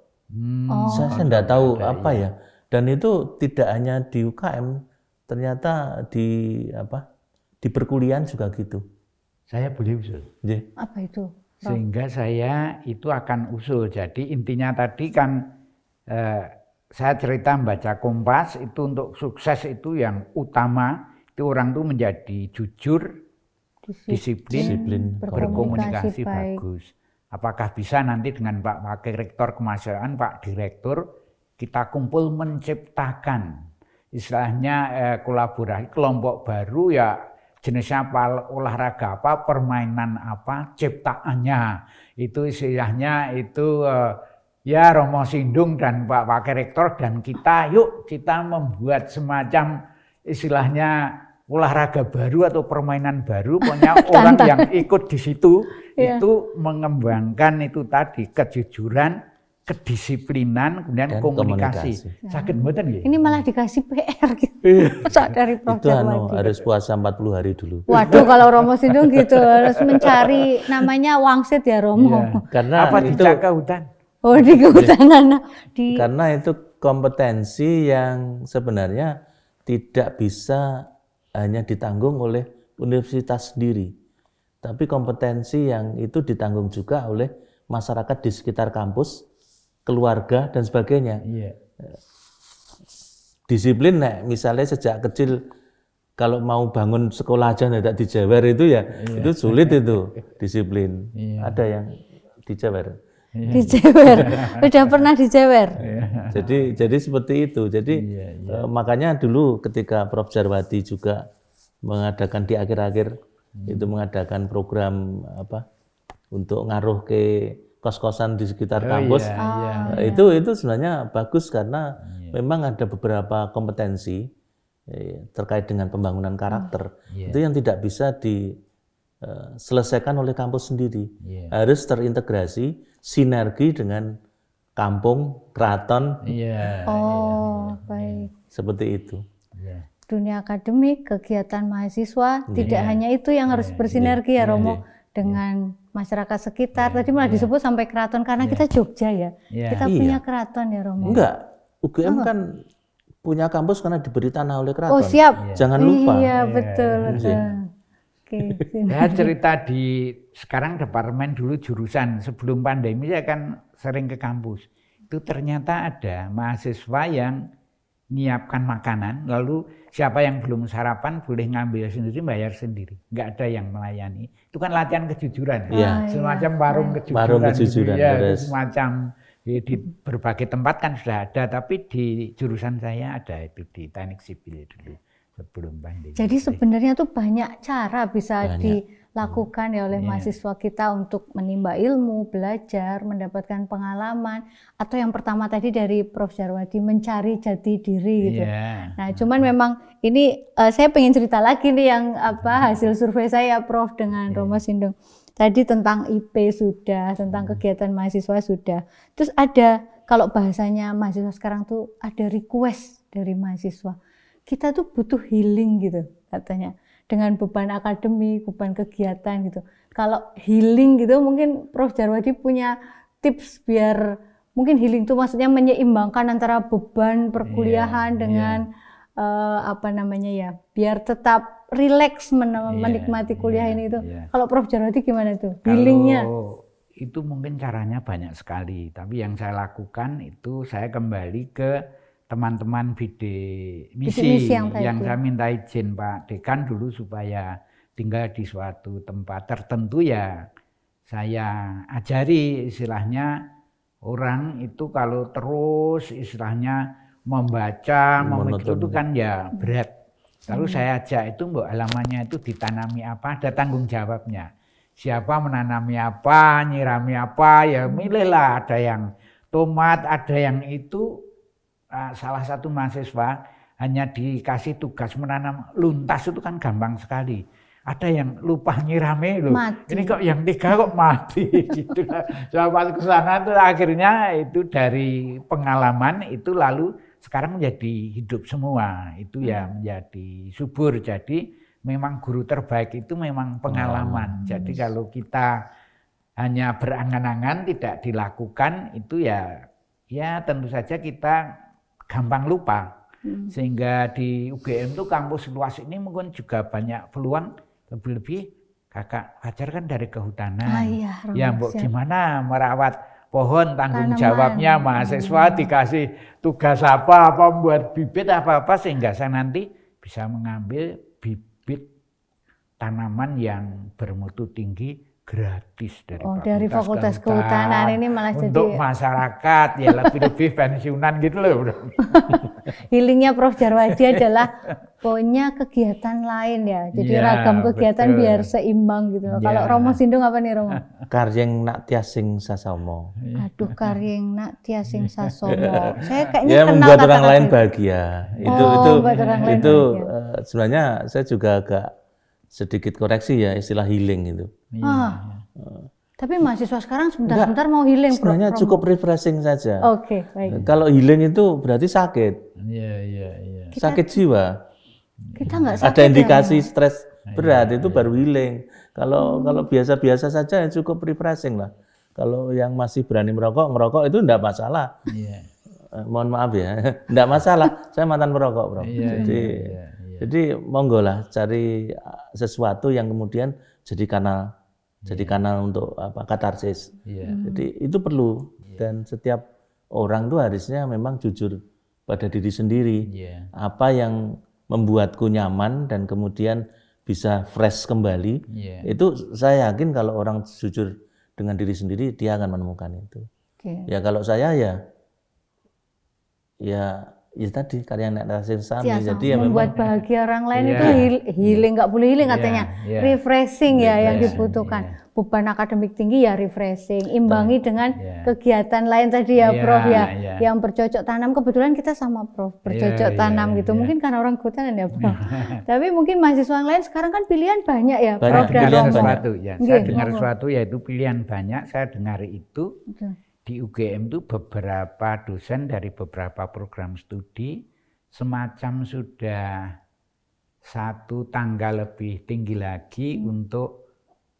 Saya tidak tahu apa ya. Dan itu tidak hanya di UKM, ternyata di perkuliahan juga gitu. Saya boleh usul. Apa itu? Sehingga saya itu akan usul. Jadi intinya tadi kan saya cerita membaca Kompas itu untuk sukses itu yang utama. Itu orang tuh menjadi jujur, disiplin, berkomunikasi baik. bagus. Apakah bisa nanti dengan Pak Wakil Rektor Kemahasiswaan, Pak Direktur, kita kumpul menciptakan istilahnya kolaborasi kelompok baru ya, jenisnya apa, olahraga apa, permainan apa, ciptaannya. Itu istilahnya itu ya Romo Sindung dan Pak Wakil Rektor dan kita, yuk kita membuat semacam istilahnya olahraga baru atau permainan baru, pokoknya orang yang ikut di situ itu mengembangkan itu tadi kejujuran, kedisiplinan, kemudian dan komunikasi. Sakit mboten nggih? Ini malah dikasih PR gitu. Dari Prof. Itu Jarwadi. harus puasa 40 hari dulu. Waduh, kalau Romo Sindung gitu harus mencari namanya wangsit ya Romo. Iya. Karena Apa itu dicak ke hutan? Oh, di kehutanan. karena itu kompetensi yang sebenarnya tidak bisa hanya ditanggung oleh universitas sendiri. Tapi kompetensi yang itu ditanggung juga oleh masyarakat di sekitar kampus, keluarga dan sebagainya. Iya. Disiplin misalnya sejak kecil kalau mau bangun sekolah aja tidak dijewer itu ya itu sulit itu disiplin. Ada yang dijewer. Dijewer. Udah pernah dijewer. Jadi seperti itu. Jadi makanya dulu ketika Prof. Jarwadi juga mengadakan di akhir-akhir itu mengadakan program apa untuk ngaruh ke kos-kosan di sekitar kampus. Itu sebenarnya bagus karena memang ada beberapa kompetensi terkait dengan pembangunan karakter itu yang tidak bisa diselesaikan oleh kampus sendiri. Harus terintegrasi, sinergi dengan kampung, keraton. Baik. Seperti itu. Dunia akademik, kegiatan mahasiswa, tidak hanya itu yang harus bersinergi ya Romo dengan masyarakat sekitar. Tadi malah disebut sampai keraton karena kita Jogja ya. Kita punya keraton ya Romo. Enggak, UGM kan punya kampus karena diberi tanah oleh keraton. Oh siap. Jangan lupa. Iya betul. Oke. Ya cerita di sekarang departemen dulu jurusan sebelum pandemi saya kan sering ke kampus. Itu ternyata ada mahasiswa yang nyiapkan makanan, lalu siapa yang belum sarapan boleh ngambil sendiri, bayar sendiri. Nggak ada yang melayani. Itu kan latihan kejujuran. Semacam warung kejujuran. Warung kejujuran. Gitu. Semacam di berbagai tempat kan sudah ada, tapi di jurusan saya ada itu di teknik sipil dulu sebelum pandemi. Jadi sebenarnya tuh banyak cara bisa dilakukan ya oleh mahasiswa kita untuk menimba ilmu, belajar, mendapatkan pengalaman, atau yang pertama tadi dari Prof. Jarwadi mencari jati diri gitu. Nah, cuman memang ini saya pengen cerita lagi nih yang hasil survei saya Prof dengan Romo Sindung. Tadi tentang IP sudah, tentang kegiatan mahasiswa sudah. Terus ada kalau bahasanya mahasiswa sekarang tuh ada request dari mahasiswa. Kita tuh butuh healing gitu katanya. Dengan beban akademik, beban kegiatan gitu. Kalau healing gitu mungkin Prof. Jarwadi punya tips biar mungkin healing itu maksudnya menyeimbangkan antara beban perkuliahan dengan biar tetap rileks menikmati kuliah ini itu. Kalau Prof. Jarwadi gimana tuh healingnya? Itu mungkin caranya banyak sekali, tapi yang saya lakukan itu saya kembali ke teman-teman bidik misi yang saya minta izin Pak Dekan dulu supaya tinggal di suatu tempat tertentu ya saya ajari istilahnya orang itu kalau terus istilahnya membaca, memikir itu kan ya berat. Lalu saya ajak itu mbok halamannya itu ditanami apa, ada tanggung jawabnya. Siapa menanami apa, nyirami apa, ya milihlah. Ada yang tomat, ada yang itu. Salah satu mahasiswa hanya dikasih tugas menanam luntas itu kan gampang sekali. Ada yang lupa nyirame loh. Ini kok yang 3 kok mati gitu. Coba ke sana tuh akhirnya itu dari pengalaman itu lalu sekarang menjadi hidup semua. Itu ya menjadi subur. Jadi memang guru terbaik itu memang pengalaman. Jadi kalau kita hanya berangan-angan tidak dilakukan itu ya tentu saja kita gampang lupa. Sehingga di UGM itu kampus luas ini mungkin juga banyak peluang lebih-lebih Kakak Fajar kan dari kehutanan. Ya mbok gimana merawat pohon, tanggung jawabnya mahasiswa dikasih tugas apa membuat bibit apa-apa sehingga saya nanti bisa mengambil bibit tanaman yang bermutu tinggi gratis dari Fakultas Kehutanan ini malah untuk jadi masyarakat ya lebih pensiunan gitu loh. Healingnya Prof. Djarwadi adalah punya kegiatan lain ya, jadi ragam kegiatan betul. Biar seimbang gitu loh. Kalau Romo Sindung apa nih Romo? Karyeng nak tiasing sasomo. Aduh, karyeng nak tiasing sasomo. Saya kayaknya ya, kenal membuat orang lain bahagia. Itu sebenarnya saya juga agak sedikit koreksi ya istilah healing itu. Tapi mahasiswa sekarang sebentar-sebentar mau healing. Sebenarnya cukup refreshing saja. Oke, baik. Kalau healing itu berarti sakit. Iya. Sakit jiwa. Kita nggak sakit. Ada indikasi stres berat itu baru healing. Kalau biasa-biasa saja ya cukup refreshing lah. Kalau yang masih berani merokok itu enggak masalah. Mohon maaf ya, enggak masalah. Saya mantan perokok, Bro. Jadi monggo lah cari sesuatu yang kemudian jadi kanal untuk katarsis. Jadi itu perlu dan setiap orang tuh harusnya memang jujur pada diri sendiri. Apa yang membuatku nyaman dan kemudian bisa fresh kembali. Itu saya yakin kalau orang jujur dengan diri sendiri dia akan menemukan itu. Ya kalau saya ya tadi karya nek tasir sami jadi ya membuat bahagia orang lain itu healing, nggak boleh healing katanya refreshing yang dibutuhkan. Beban akademik tinggi ya refreshing, imbangi dengan kegiatan lain tadi ya Prof yang bercocok tanam. Kebetulan kita sama Prof bercocok tanam gitu. Mungkin karena orang kehutanan ya Prof. Tapi mungkin mahasiswa yang lain sekarang kan pilihan banyak ya Prof. Pilihan sesuatu ya. Saya dengar sesuatu yaitu pilihan banyak. Saya dengar itu. Di UGM itu beberapa dosen dari beberapa program studi semacam sudah satu tangga lebih tinggi lagi untuk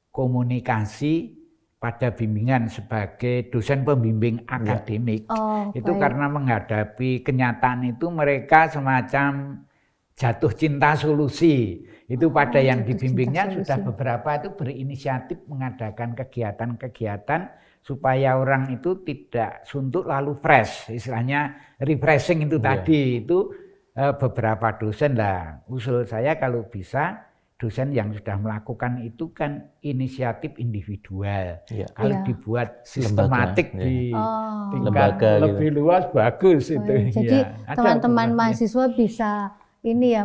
komunikasi pada bimbingan sebagai dosen pembimbing akademik. Itu karena menghadapi kenyataan itu mereka semacam jatuh cinta solusi. Itu pada yang dibimbingnya sudah beberapa itu berinisiatif mengadakan kegiatan-kegiatan supaya orang itu tidak suntuk lalu fresh, istilahnya refreshing itu tadi itu beberapa dosen lah. Usul saya kalau bisa dosen yang sudah melakukan itu kan inisiatif individual. Kalau dibuat sistematik di tingkat lebih luas bagus itu. Jadi teman-teman mahasiswa bisa ini ya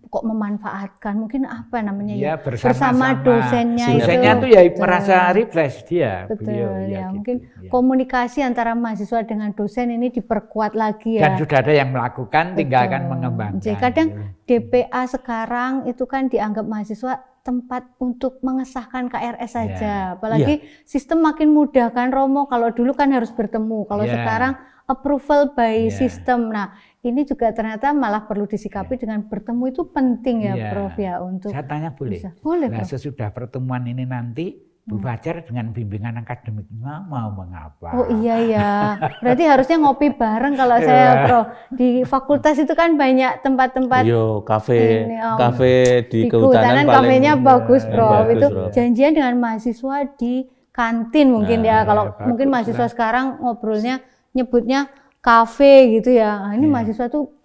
memanfaatkan mungkin apa namanya bersama dosennya tuh ya merasa refresh dia. Betul mungkin komunikasi antara mahasiswa dengan dosen ini diperkuat lagi ya. Dan sudah ada yang melakukan, tinggal akan mengembangkan. Jadi kadang DPA sekarang itu kan dianggap mahasiswa tempat untuk mengesahkan KRS saja. Apalagi sistem makin mudah kan Romo. Kalau dulu kan harus bertemu. Kalau sekarang approval by system. Nah, ini juga ternyata malah perlu disikapi dengan bertemu itu penting ya Prof ya untuk. Saya tanya boleh? Boleh. Nah, sesudah pertemuan ini nanti Bu Fajar dengan bimbingan akademiknya mau mengapa? Oh iya ya, berarti harusnya ngopi bareng kalau saya Prof. Di fakultas itu kan banyak tempat-tempat. Kafe di kehutanan kafenya bagus Prof. Itu janjian dengan mahasiswa di kantin mungkin kalau mungkin mahasiswa sekarang ngobrolnya nyebutnya kafe gitu ya. Nah, ini mahasiswa tuh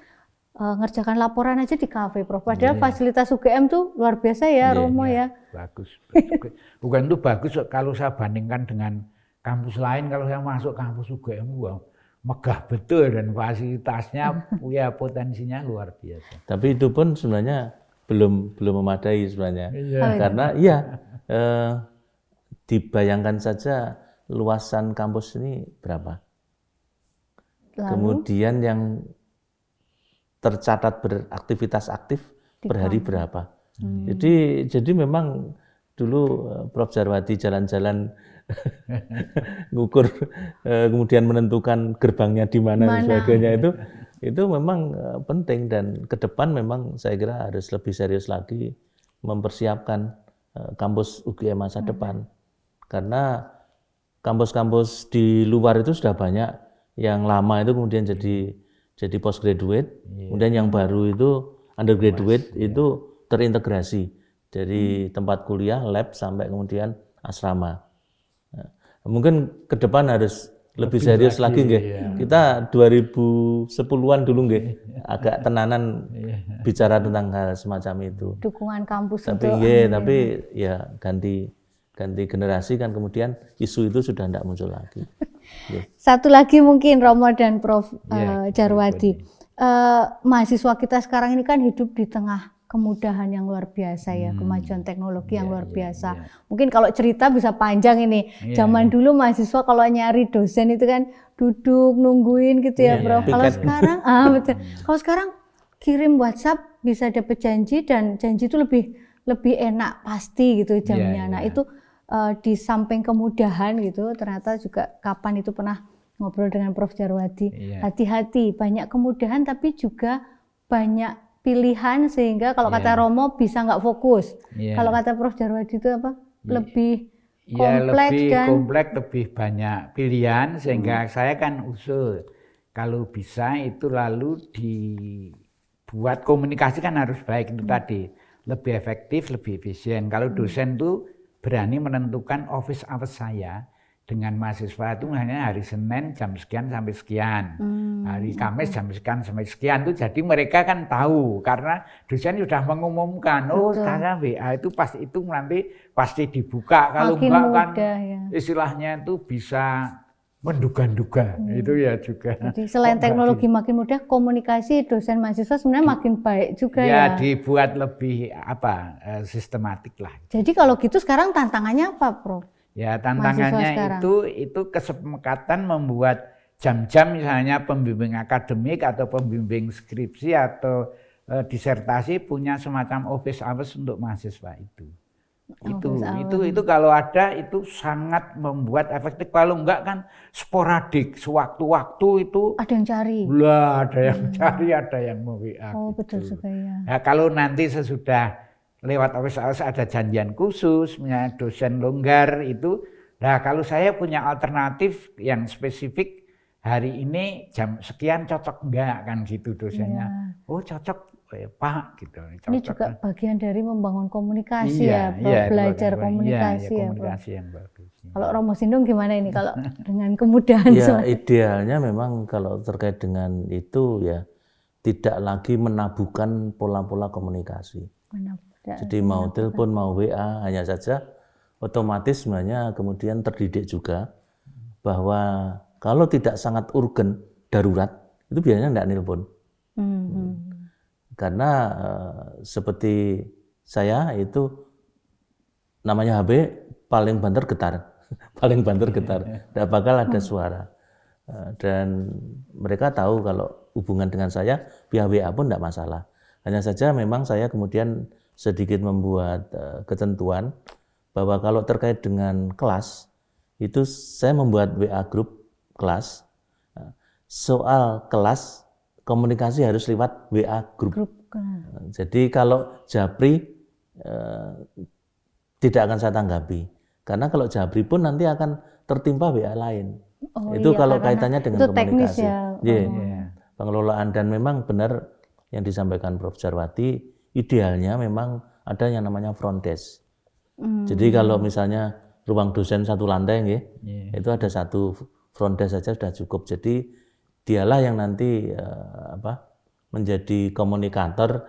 ngerjakan laporan aja di kafe Prof. Padahal fasilitas UGM tuh luar biasa ya Romo ya. Bagus. Bukan itu bagus kalau saya bandingkan dengan kampus lain. Kalau saya masuk kampus UGM megah betul dan fasilitasnya punya potensinya luar biasa. Tapi itu pun sebenarnya belum memadai sebenarnya. Karena dibayangkan saja luasan kampus ini berapa. Kemudian yang tercatat beraktivitas aktif per hari berapa. Jadi memang dulu Prof. Djarwadi jalan-jalan ngukur kemudian menentukan gerbangnya di mana dan sebagainya itu memang penting dan ke depan memang saya kira harus lebih serius lagi mempersiapkan kampus UGM masa depan. Karena kampus-kampus di luar itu sudah banyak yang lama itu kemudian jadi postgraduate, kemudian yang baru itu undergraduate itu terintegrasi dari tempat kuliah, lab sampai kemudian asrama. Nah, mungkin ke depan harus lebih serius lagi nggih. Iya. Kita 2010-an dulu nggih agak tenanan bicara tentang hal semacam itu. Dukungan kampus Tapi untuk tapi ya ganti generasi kan kemudian isu itu sudah tidak muncul lagi. Satu lagi mungkin Romo dan Prof. Iya, Djarwadi. Mahasiswa kita sekarang ini kan hidup di tengah kemudahan yang luar biasa ya, kemajuan teknologi yang luar biasa. Mungkin kalau cerita bisa panjang ini. Zaman dulu mahasiswa kalau nyari dosen itu kan duduk nungguin gitu ya, Prof. Kalau sekarang, betul. Kalau sekarang kirim WhatsApp bisa dapat janji dan janji itu lebih enak pasti gitu jamnya. Nah itu di samping kemudahan gitu, ternyata juga kapan itu pernah ngobrol dengan Prof. Djarwadi. Hati-hati, banyak kemudahan tapi juga banyak pilihan sehingga kalau kata Romo bisa nggak fokus. Kalau kata Prof. Djarwadi itu apa? Lebih kompleks lebih kompleks, lebih banyak pilihan sehingga saya kan usul kalau bisa itu lalu dibuat komunikasi kan harus baik itu tadi, lebih efektif, lebih efisien. Kalau dosen tuh berani menentukan office hours saya dengan mahasiswa itu hanya hari Senin jam sekian sampai sekian, hari Kamis jam sekian sampai sekian tuh jadi mereka kan tahu karena dosen sudah mengumumkan sekarang WA itu pasti itu nanti pasti dibuka kalau makin enggak kan istilahnya itu bisa menduga-duga itu ya juga. Jadi selain teknologi makin mudah, komunikasi dosen mahasiswa sebenarnya makin baik juga ya. Dibuat lebih sistematik lah. Jadi kalau gitu sekarang tantangannya apa, Prof? Ya tantangannya itu kesepakatan membuat jam-jam misalnya pembimbing akademik atau pembimbing skripsi atau disertasi punya semacam office hours untuk mahasiswa itu. Itu kalau ada itu sangat membuat efektif. Kalau enggak kan sporadik, sewaktu-waktu itu ada yang cari. Ada yang cari, ada yang mau WA. Betul juga ya. Nah, kalau nanti sesudah lewat office hours ada janjian khusus, misalnya dosen longgar itu. Nah kalau saya punya alternatif yang spesifik, hari ini jam sekian cocok enggak kan gitu dosennya. Cocok Pak gitu. Cocok. Ini juga bagian dari membangun komunikasi belajar komunikasi ya. Komunikasi yang bagus. Kalau Romo Sindung gimana ini kalau dengan kemudahan? Ya idealnya memang kalau terkait dengan itu ya tidak lagi menabuhkan pola-pola komunikasi. Jadi mau telepon, mau WA, hanya saja otomatis sebenarnya kemudian terdidik juga bahwa kalau tidak sangat urgen, darurat, itu biasanya tidak nelpon. Karena seperti saya itu namanya HP paling banter getar, paling banter getar, tidak bakal ada suara. Dan mereka tahu kalau hubungan dengan saya via WA pun tidak masalah. Hanya saja memang saya kemudian sedikit membuat ketentuan bahwa kalau terkait dengan kelas itu saya membuat WA grup kelas. Soal kelas komunikasi harus lewat WA grup. Jadi kalau Japri tidak akan saya tanggapi karena kalau Japri pun nanti akan tertimpa WA lain. Itu kalau kaitannya dengan komunikasi. Pengelolaan dan memang benar yang disampaikan Prof. Djarwadi. Idealnya memang ada yang namanya front desk. Jadi kalau misalnya ruang dosen satu lantai itu ada satu front desk saja sudah cukup. Jadi dialah yang nanti menjadi komunikator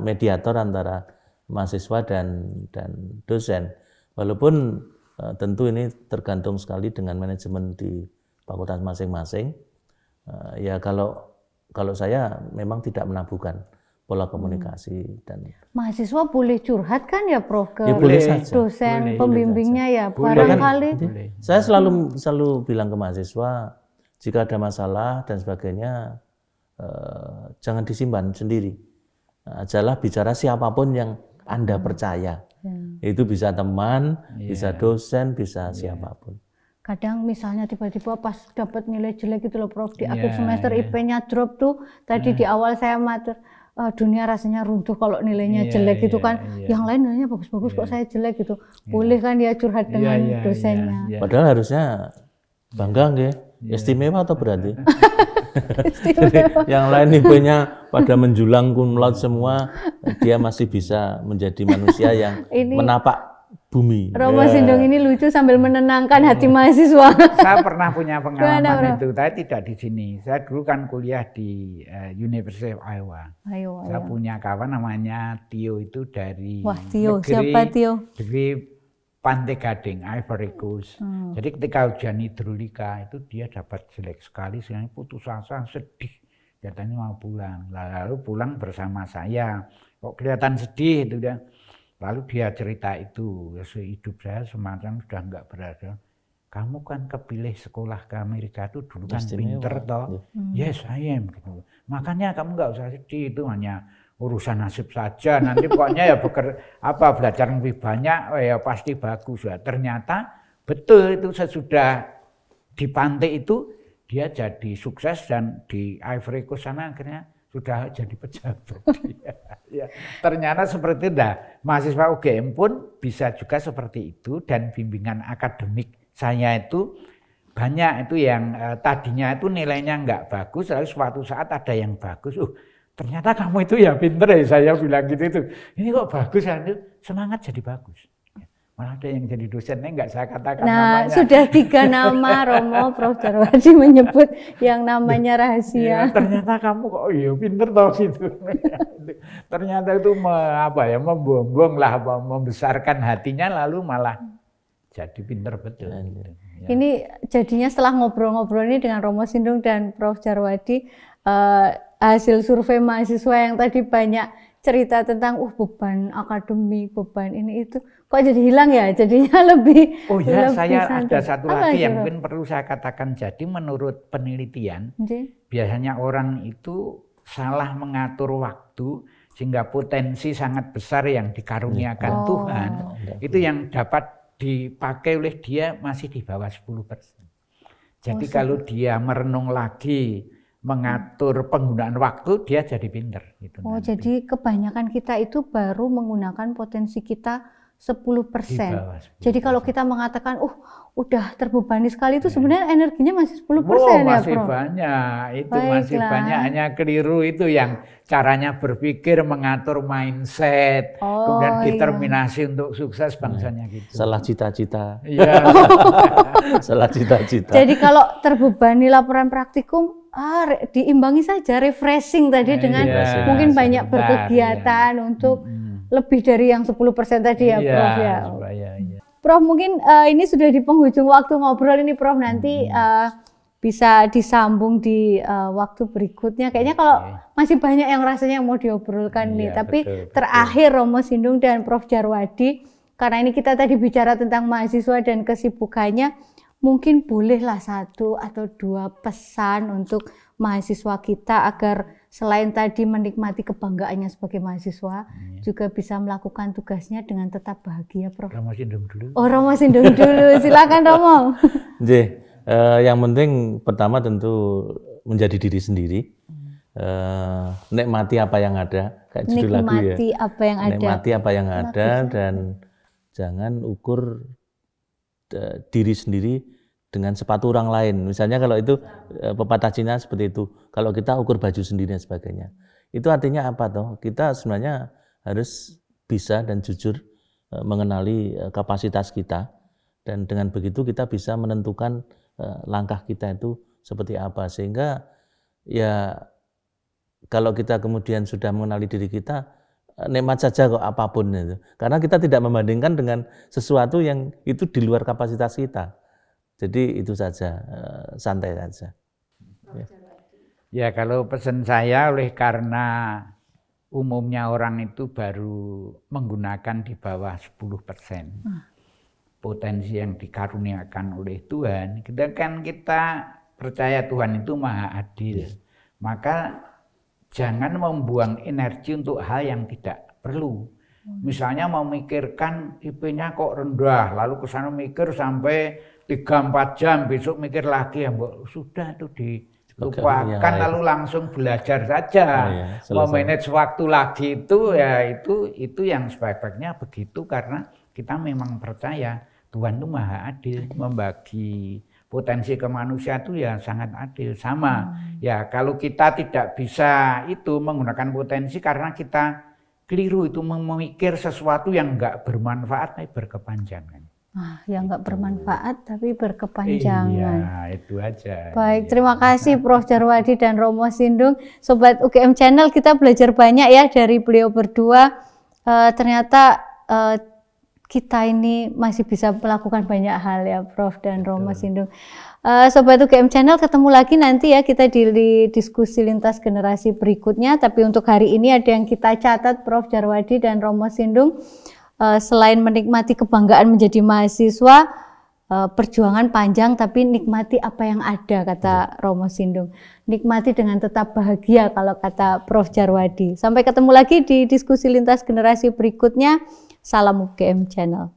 mediator antara mahasiswa dan dosen. Walaupun tentu ini tergantung sekali dengan manajemen di fakultas masing-masing. Ya kalau saya memang tidak menabuhkan pola komunikasi dan mahasiswa boleh curhat kan ya Prof ke dosen pembimbingnya ya barangkali. Saya selalu bilang ke mahasiswa jika ada masalah dan sebagainya jangan disimpan sendiri, ajalah bicara siapapun yang Anda percaya. Itu bisa teman, bisa dosen, bisa siapapun. Kadang misalnya tiba-tiba pas dapat nilai jelek gitu loh Prof di akhir semester IP-nya drop tuh tadi di awal saya matur dunia rasanya runtuh kalau nilainya jelek gitu kan. Yang lain nilainya bagus-bagus kok saya jelek gitu. Boleh kan dia curhat dengan dosennya. Padahal harusnya bangga nggih. Istimewa atau berarti? Yang lain IP-nya pada menjulang cum laude semua, dia masih bisa menjadi manusia yang menapak bumi. Romo Sindong ini lucu sambil menenangkan hati mahasiswa. Saya pernah punya pengalaman Gimana, itu, tapi tidak di sini. Saya dulu kan kuliah di University of Iowa. Saya punya kawan namanya Tio itu dari Wah, Tio, negeri, siapa Tio? Dari Pantai Gading, Ivory Coast. Jadi ketika ujian hidrolika itu dia dapat jelek sekali, sehingga putus asa, sedih. Katanya mau pulang. Lalu pulang bersama saya. Kok kelihatan sedih itu dia. Lalu dia cerita itu, hidup saya semacam sudah enggak berada. Kamu kan kepilih sekolah ke Amerika itu dulu kan pinter toh. Yes, I am. Gitu. Makanya kamu enggak usah sedih, itu hanya urusan nasib saja. Nanti pokoknya ya belajar lebih banyak, ya pasti bagus. Ya. Ternyata betul itu sesudah di pantai itu dia jadi sukses dan di Ivory Coast sana akhirnya sudah jadi pejabat. Ya, ternyata seperti itu. Mahasiswa UGM pun bisa juga seperti itu dan bimbingan akademik saya itu banyak itu yang tadinya itu nilainya enggak bagus, lalu suatu saat ada yang bagus. Ternyata kamu itu ya pinter ya, saya bilang gitu itu. Ini kok bagus, semangat jadi bagus. Malah ada yang jadi dosennya enggak saya katakan namanya. Sudah 3 nama Romo, Prof. Jarwadi menyebut yang namanya rahasia. Ya, ternyata kamu kok pinter tau gitu. Ternyata itu membuang-buang lah, membesarkan hatinya lalu malah jadi pinter betul. Ya. Ini jadinya setelah ngobrol-ngobrol ini dengan Romo Sindong dan Prof. Jarwadi, hasil survei mahasiswa yang tadi banyak cerita tentang beban akademik, beban ini itu kok jadi hilang ya, jadinya lebih. Oh ya, saya santai. ada satu lagi yang mungkin perlu saya katakan. Jadi menurut penelitian, biasanya orang itu salah mengatur waktu sehingga potensi sangat besar yang dikaruniakan Tuhan itu yang dapat dipakai oleh dia masih di bawah 10%. Jadi kalau dia merenung lagi, mengatur penggunaan waktu, dia jadi pinter. Gitu nanti. Jadi kebanyakan kita itu baru menggunakan potensi kita 10%. Jadi kalau kita mengatakan, udah terbebani sekali, itu sebenarnya energinya masih 10% ya, masih Prof? banyak. Itu masih banyak, hanya keliru itu yang caranya berpikir, mengatur mindset, kemudian determinasi untuk sukses bangsanya gitu. Salah cita-cita. Iya. Salah cita-cita. Jadi kalau terbebani laporan praktikum, diimbangi saja refreshing tadi dengan mungkin banyak berkegiatan untuk lebih dari yang 10% tadi ya, Prof ya. Prof, mungkin ini sudah di penghujung waktu ngobrol ini, Prof. Nanti bisa disambung di waktu berikutnya. Kayaknya kalau masih banyak yang rasanya yang mau diobrolkan nih. Tapi terakhir Romo Sindong dan Prof. Jarwadi, karena ini kita tadi bicara tentang mahasiswa dan kesibukannya, mungkin bolehlah 1 atau 2 pesan untuk mahasiswa kita agar selain tadi menikmati kebanggaannya sebagai mahasiswa, juga bisa melakukan tugasnya dengan tetap bahagia, Prof. Romo Sindong dulu. Romo Sindong dulu. Silakan, Romo. Yang penting pertama tentu menjadi diri sendiri. Nikmati apa yang ada, kayak judul lagu ya. Nikmati apa yang ada. Nikmati apa yang ada dan jangan ukur diri sendiri dengan sepatu orang lain. Misalnya kalau itu pepatah Cina seperti itu. Kalau kita ukur baju sendiri dan sebagainya. Itu artinya apa toh? Kita sebenarnya harus bisa dan jujur mengenali kapasitas kita. Dan dengan begitu kita bisa menentukan langkah kita itu seperti apa. Sehingga ya kalau kita kemudian sudah mengenali diri kita, nikmat saja kok apapun itu. Karena kita tidak membandingkan dengan sesuatu yang itu di luar kapasitas kita. Jadi itu saja, santai saja. Ya kalau pesan saya karena umumnya orang itu baru menggunakan di bawah 10% potensi yang dikaruniakan oleh Tuhan. Kita percaya Tuhan itu maha adil. Maka jangan membuang energi untuk hal yang tidak perlu. Misalnya mau mikirkan IP-nya kok rendah, lalu ke sana mikir sampai 3-4 jam, besok mikir lagi, sudah itu dilupakan, lalu langsung belajar saja. Memanage waktu lagi itu yang sebaik-baiknya begitu, karena kita memang percaya Tuhan itu maha adil, membagi potensi ke manusia itu ya sangat adil. Sama ya kalau kita tidak bisa itu menggunakan potensi karena kita keliru itu memikir sesuatu yang enggak bermanfaat tapi berkepanjangan. Yang nggak bermanfaat tapi berkepanjangan. Iya, itu aja. Baik, terima kasih Prof. Djarwadi dan Romo Sindung. Sobat UGM Channel, kita belajar banyak ya dari beliau berdua. Ternyata kita ini masih bisa melakukan banyak hal ya Prof. dan Romo Sindung. Sobat UGM Channel, ketemu lagi nanti ya kita di diskusi lintas generasi berikutnya. Tapi untuk hari ini ada yang kita catat Prof. Djarwadi dan Romo Sindung. Selain menikmati kebanggaan menjadi mahasiswa, perjuangan panjang tapi nikmati apa yang ada, kata Romo Sindung. Nikmati dengan tetap bahagia kalau kata Prof. Djarwadi. Sampai ketemu lagi di diskusi lintas generasi berikutnya. Salam UGM Channel.